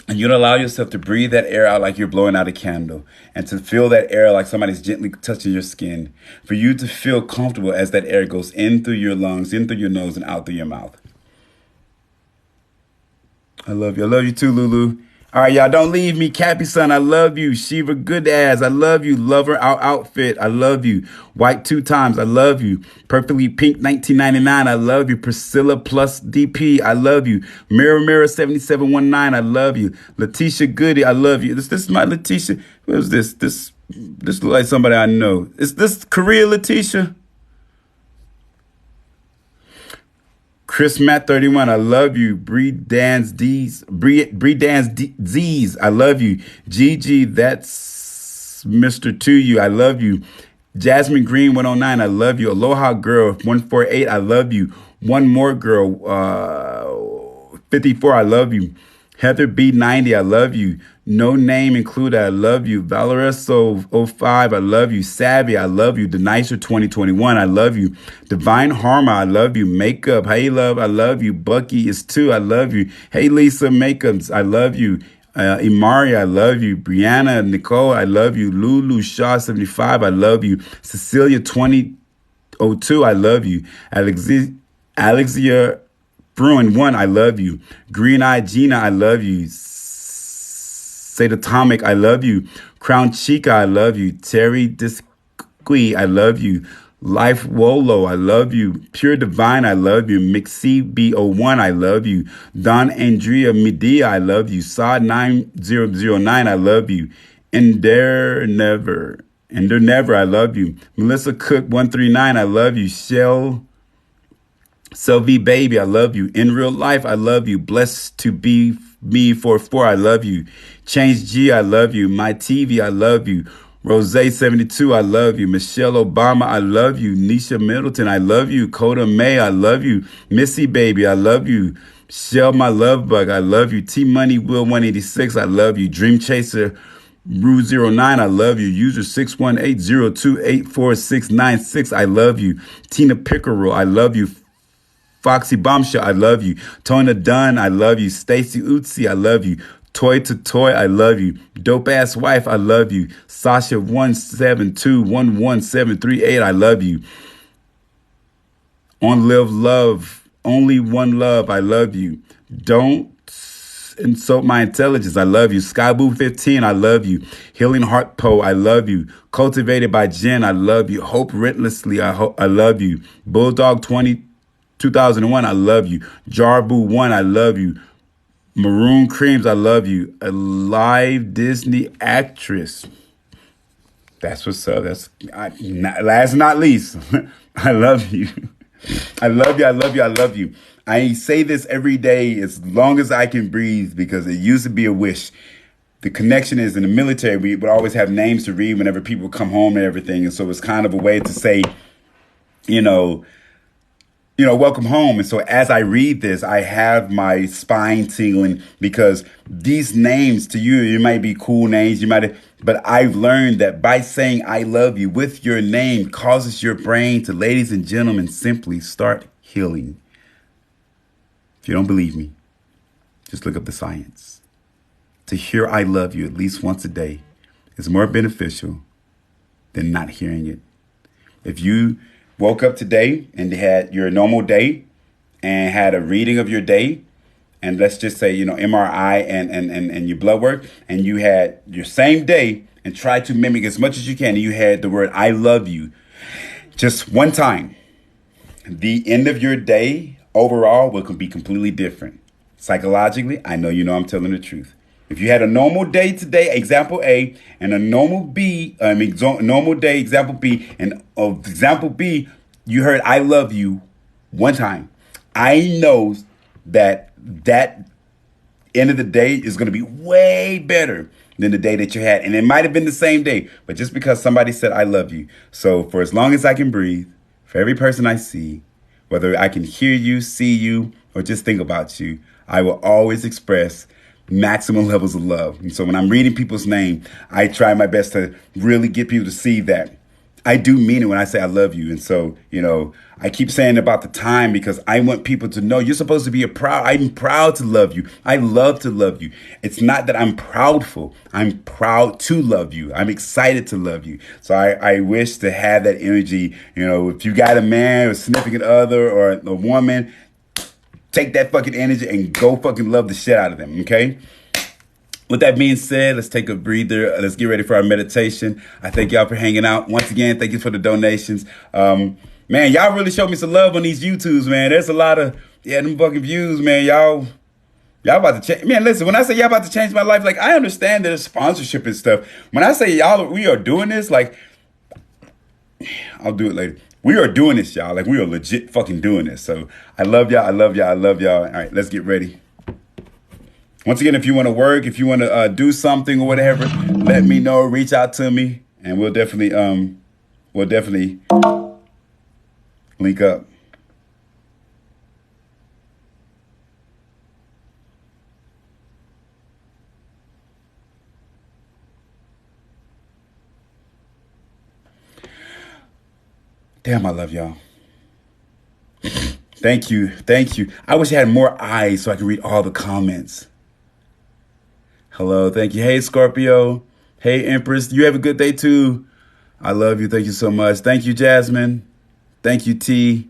And you're going to allow yourself to breathe that air out like you're blowing out a candle, and to feel that air like somebody's gently touching your skin. For you to feel comfortable as that air goes in through your lungs, in through your nose, and out through your mouth. I love you. I love you too, Lulu. All right, y'all, don't leave me. Cappy Son, I love you. Shiva Good Ass, I love you. Lover Out Outfit, I love you. White 2 times, I love you. Perfectly Pink 1999, I love you. Priscilla Plus DP, I love you. Mirror 7719, I love you. Letitia Goody, I love you. This is my Letitia. What is this? This looks like somebody I know. Is this Korea Letitia? Chris Matt 31, I love you. Bree Dan's Z's, I love you. Gigi, that's Mr. To You, I love you. Jasmine Green 109, I love you. Aloha Girl 148, I love you. One More Girl 54, I love you. Heather B90, I love you. No Name Included, I love you. Valeresso 05, I love you. Savvy, I love you. Denicer 2021, I love you. Divine Harma, I love you. Makeup, hey love, I love you. Bucky is 2, I love you. Hey Lisa Makeups, I love you. Imari, I love you. Brianna Nicole, I love you. Lulu Shaw 75, I love you. Cecilia 2002, I love you. Alexia Bruin 1, I love you. Green Eyed Gina, I love you. Sadatomic, I love you. Crown Chica, I love you. Terry Disqui, I love you. Life Wolo, I love you. Pure Divine, I love you. McCB01, I love you. Don Andrea Medea, I love you. Saad 9009, I love you. Ender Never, I love you. Melissa Cook 139, I love you. Sylvie Baby, I love you. In Real Life, I love you. Blessed to Be Me 44, I love you. Change G, I love you. My TV, I love you. Rose 72, I love you. Michelle Obama, I love you. Nisha Middleton, I love you. Coda May, I love you. Missy Baby, I love you. Shell My Love Bug, I love you. T Money Will 186, I love you. Dream Chaser Rue 09, I love you. User 61802846696, I love you. Tina Pickerel, I love you. Foxy Bombshell, I love you. Tona Dunn, I love you. Stacy Utsi, I love you. Toy to Toy, I love you. Dope Ass Wife, I love you. Sasha 172117338, I love you. On Live Love, Only One Love, I love you. Don't Insult My Intelligence, I love you. Skyboo 15, I love you. Healing Heart Po, I love you. Cultivated by Jen, I love you. Hope Relentlessly, I love you. Bulldog 2001, I love you. Jarbu 1, I love you. Maroon Creams, I love you. A live Disney actress. That's what's up. Last not least, I love you. I love you. I love you. I love you. I say this every day as long as I can breathe, because it used to be a wish. The connection is in the military. We would always have names to read whenever people come home and everything. And so it's kind of a way to say, welcome home. And so as I read this, I have my spine tingling, because these names to you, it might be cool names, but I've learned that by saying I love you with your name causes your brain to, ladies and gentlemen, simply start healing. If you don't believe me, just look up the science. To hear I love you at least once a day is more beneficial than not hearing it. If you woke up today and had your normal day and had a reading of your day, and let's just say, MRI and your blood work, and you had your same day and tried to mimic as much as you can, and you had the word I love you just one time, the end of your day overall will be completely different. Psychologically, I know I'm telling the truth. If you had a normal day today, example A, and a normal normal day, example B, and of example B, you heard I love you one time, I know that end of the day is going to be way better than the day that you had. And it might have been the same day, but just because somebody said I love you. So for as long as I can breathe, for every person I see, Whether I can hear you, see you, or just think about you, I will always express maximum levels of love. And so when I'm reading people's name, I try my best to really get people to see that I do mean it when I say I love you. And so, I keep saying about the time because I want people to know you're supposed to be I'm proud to love you. I love to love you. It's not that I'm proudful. I'm proud to love you. I'm excited to love you. So I wish to have that energy. If you got a man or a significant other or a woman, take that fucking energy and go fucking love the shit out of them. Okay. With that being said, let's take a breather. Let's get ready for our meditation. I thank y'all for hanging out. Once again, thank you for the donations. Man, y'all really showed me some love on these YouTubes, man. There's a lot of, them fucking views, man. Y'all about to change. Man, listen, when I say y'all about to change my life, like, I understand there's sponsorship and stuff. When I say we are doing this, like, I'll do it later. We are doing this, y'all. Like, we are legit fucking doing this. So I love y'all. I love y'all. I love y'all. All right, let's get ready. Once again, if you want to work, if you want to do something or whatever, let me know. Reach out to me, and we'll definitely link up. Damn, I love y'all. Thank you. Thank you. I wish I had more eyes so I could read all the comments. Hello. Thank you. Hey, Scorpio. Hey, Empress. You have a good day, too. I love you. Thank you so much. Thank you, Jasmine. Thank you, T.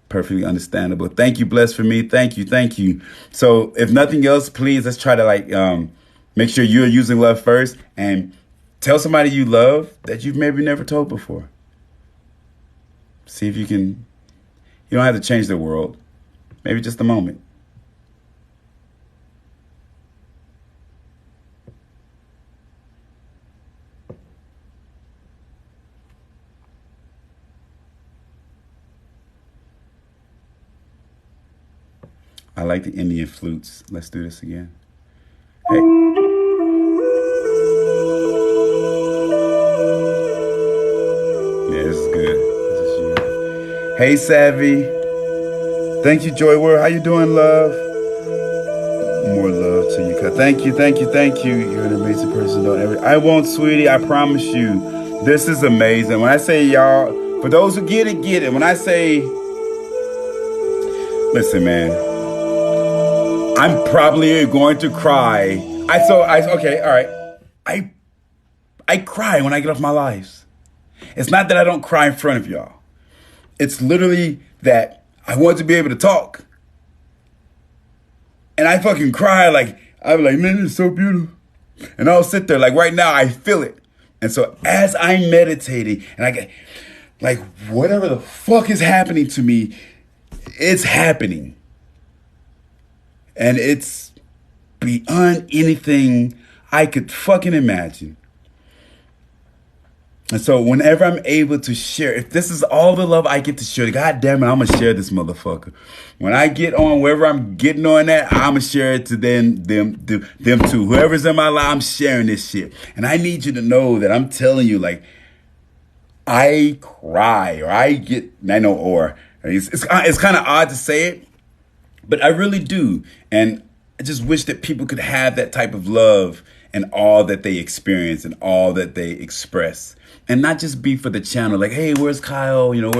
Perfectly understandable. Thank you, Bless for me. Thank you. Thank you. So if nothing else, please, let's try to make sure you're using love first and tell somebody you love that you've maybe never told before. See if you can. You don't have to change the world. Maybe just a moment. I like the Indian flutes. Let's do this again. Hey. Yeah, this is good. This is you. Hey, Savvy. Thank you, Joy World. How you doing, love? More love to you. Thank you, thank you, thank you. You're an amazing person. I won't, sweetie. I promise you. This is amazing. When I say y'all, for those who get it, get it. When I say, listen, man, I'm probably going to cry. Okay, all right. I cry when I get off my lives. It's not that I don't cry in front of y'all. It's literally that I want to be able to talk. And I fucking cry I'm like, man, it's so beautiful. And I'll sit there right now, I feel it. And so as I'm meditating and I get whatever the fuck is happening to me, it's happening. And it's beyond anything I could fucking imagine. And so whenever I'm able to share, if this is all the love I get to share, God damn it, I'm going to share this motherfucker. When I get on, wherever I'm getting on that, I'm going to share it to them too. Whoever's in my life, I'm sharing this shit. And I need you to know that I'm telling you, I cry it's kind of odd to say it, but I really do. And I just wish that people could have that type of love and all that they experience and all that they express. And not just be for the channel, hey, where's Kyle? No,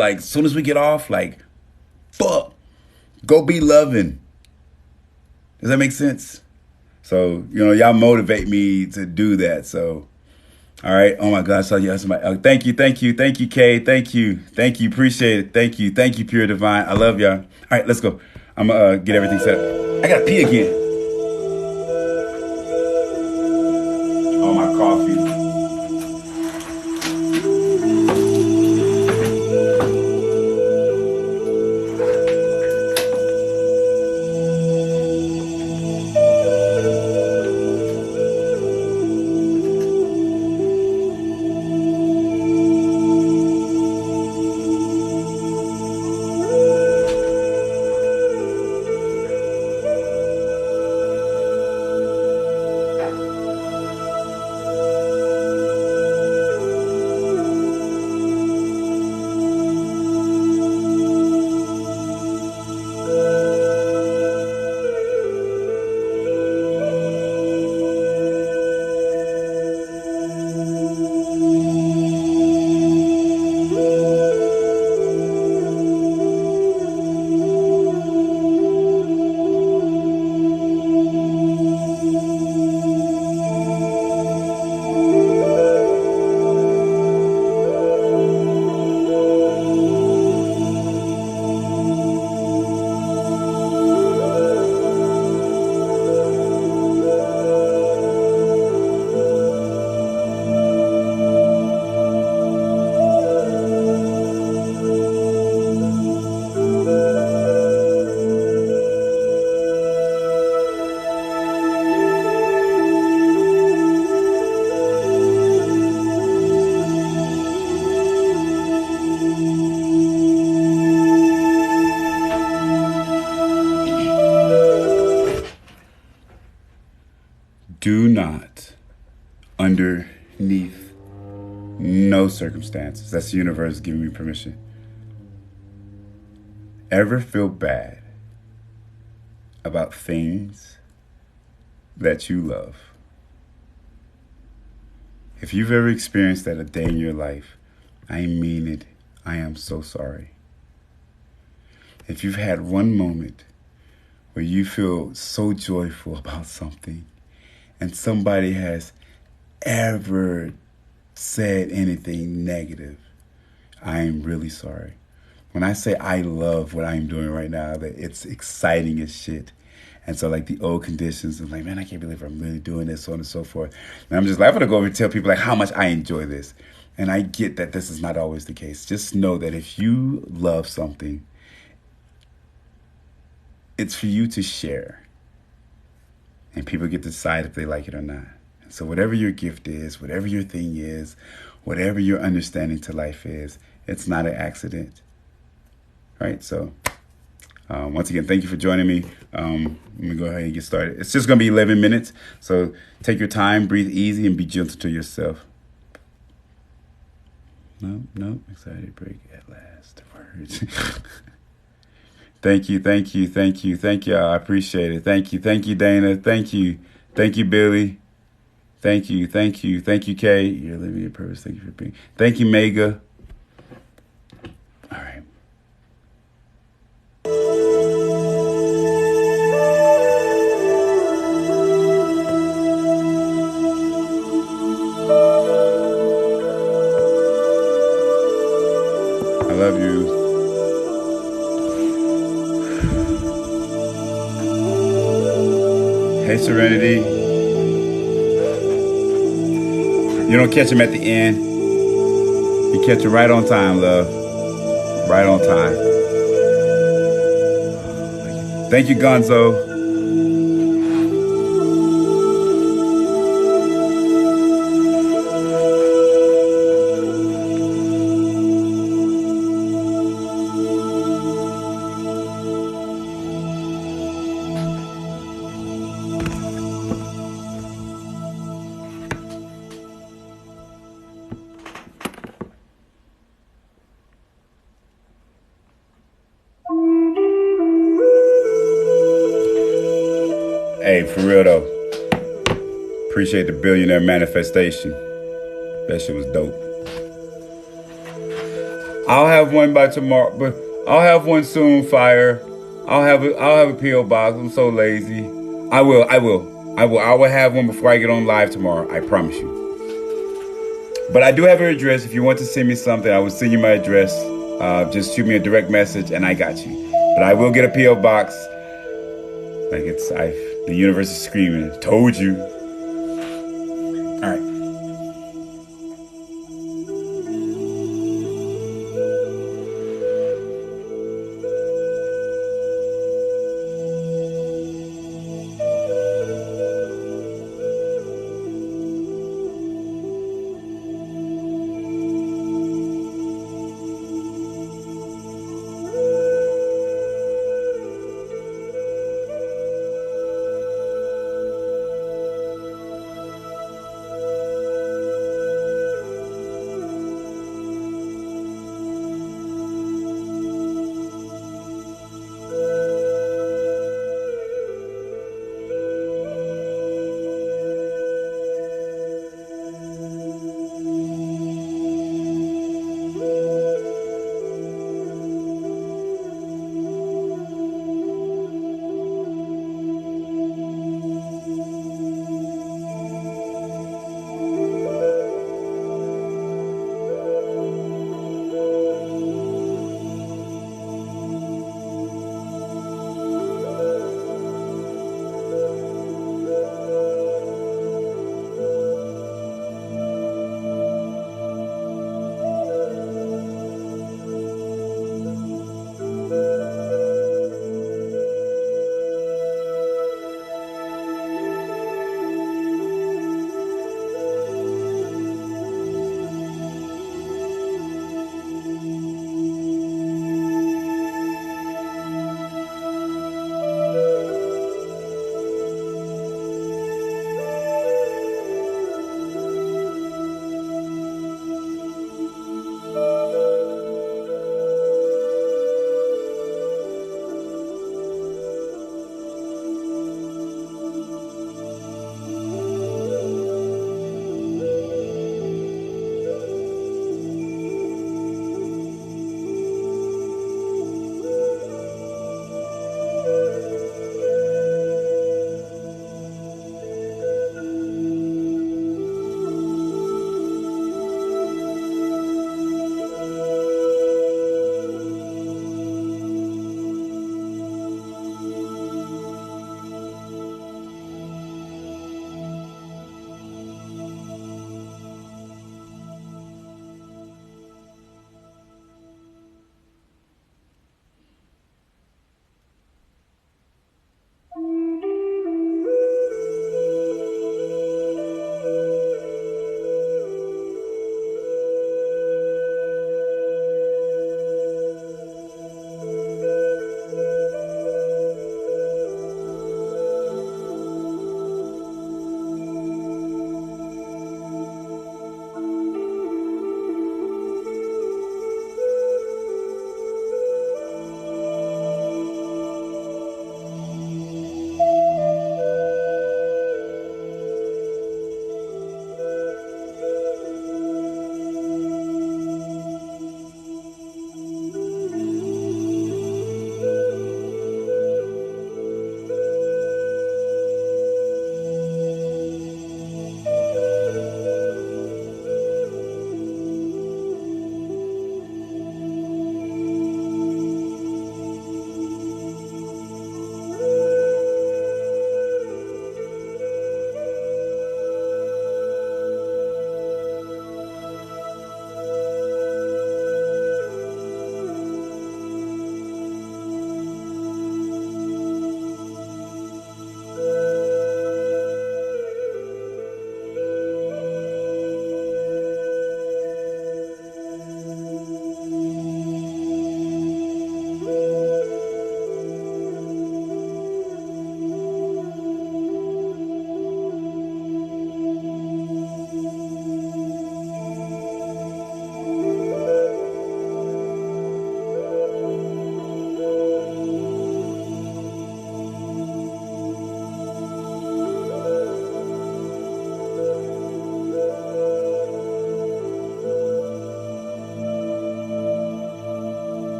as soon as we get off, fuck, go be loving. Does that make sense? So, y'all motivate me to do that. So, all right. Oh my gosh. So yeah, somebody. Thank you, Kay. Thank you, appreciate it. Thank you, Pure Divine. I love y'all. All right, let's go. I'm gonna get everything set up. I gotta pee again. Oh, my coffee. Do not, underneath no circumstances, that's the universe giving me permission, ever feel bad about things that you love. If you've ever experienced that a day in your life, I mean it. I am so sorry. If you've had one moment where you feel so joyful about something and somebody has ever said anything negative, I am really sorry. When I say I love what I'm doing right now, that it's exciting as shit. And so like the old conditions, I'm like, man, I can't believe I'm really doing this, so on and so forth. And I'm just like, I'm gonna go over and tell people like how much I enjoy this. And I get that this is not always the case. Just know that if you love something, it's for you to share. And people get to decide if they like it or not. So whatever your gift is, whatever your thing is, whatever your understanding to life is, it's not an accident. Right? So once again, thank you for joining me. Let me go ahead and get started. It's just going to be 11 minutes. So take your time, breathe easy, and be gentle to yourself. No, excited break at last. Words. Thank you. I appreciate it. Thank you, Dana. Thank you, Billy. Thank you, Kay. You're living your purpose. Thank you for being. Thank you, Mega. All right. I love you. Hey, Serenity. You don't catch him at the end. You catch him right on time, love. Right on time. Thank you, Gonzo. Hey, for real though, appreciate the billionaire manifestation. That shit was dope. I'll have one by tomorrow, but I'll have one soon. Fire. I'll have a PO box. I'm so lazy. I will have one before I get on live tomorrow. I promise you. But I do have your address. If you want to send me something, I will send you my address. Just shoot me a direct message, and I got you. But I will get a PO box. Like the universe is screaming. Told you. All right.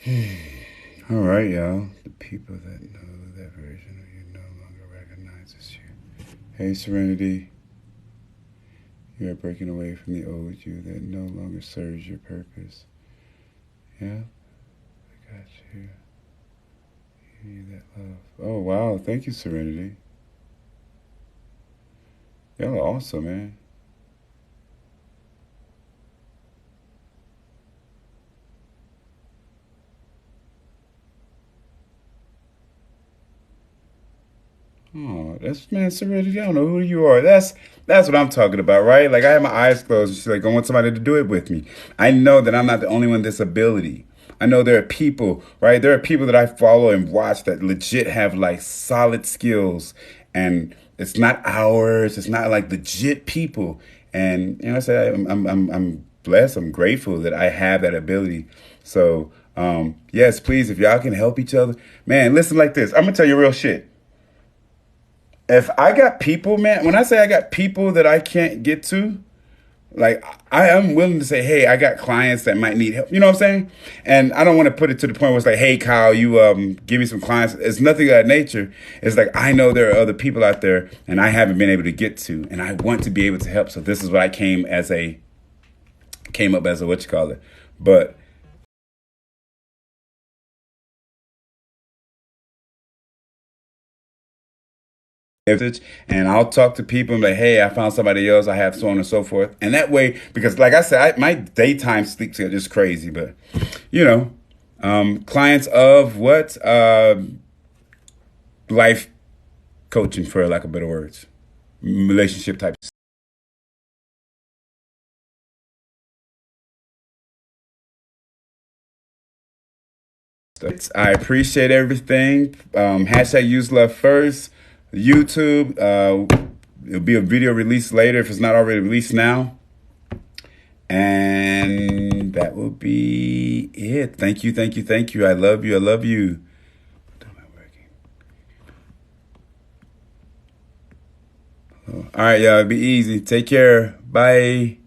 All right, y'all. The people that know that version of you no longer recognizes you. Hey, Serenity. You are breaking away from the old you that no longer serves your purpose. Yeah, I got you. You need that love. Oh, wow. Thank you, Serenity. Y'all are awesome, man. Oh, that's man, Serenity. I don't know who you are. That's what I'm talking about, right? Like I have my eyes closed. She's like, I want somebody to do it with me. I know that I'm not the only one with this ability. I know there are people, right? There are people that I follow and watch that legit have like solid skills, and it's not ours. It's not like legit people. And you know, I say I'm blessed. I'm grateful that I have that ability. So yes, please, if y'all can help each other, man. Listen, like this. I'm gonna tell you real shit. If I got people, man, when I say I got people that I can't get to, like I am willing to say, hey, I got clients that might need help. You know what I'm saying? And I don't want to put it to the point where it's like, hey, Kyle, you give me some clients. It's nothing of that nature. It's like I know there are other people out there and I haven't been able to get to, and I want to be able to help. So this is what I came up as a what you call it, but. And I'll talk to people and be like, hey, I found somebody else. I have so on and so forth. And that way, because like I said, my daytime sleeps are just crazy. But, you know, clients of what? Life coaching, for lack of better words, relationship type stuff. I appreciate everything. Hashtag use love first. YouTube. It'll be a video released later if it's not already released now. And that will be it. Thank you, thank you, thank you. I love you. I love you. All right, y'all. Be easy. Take care. Bye.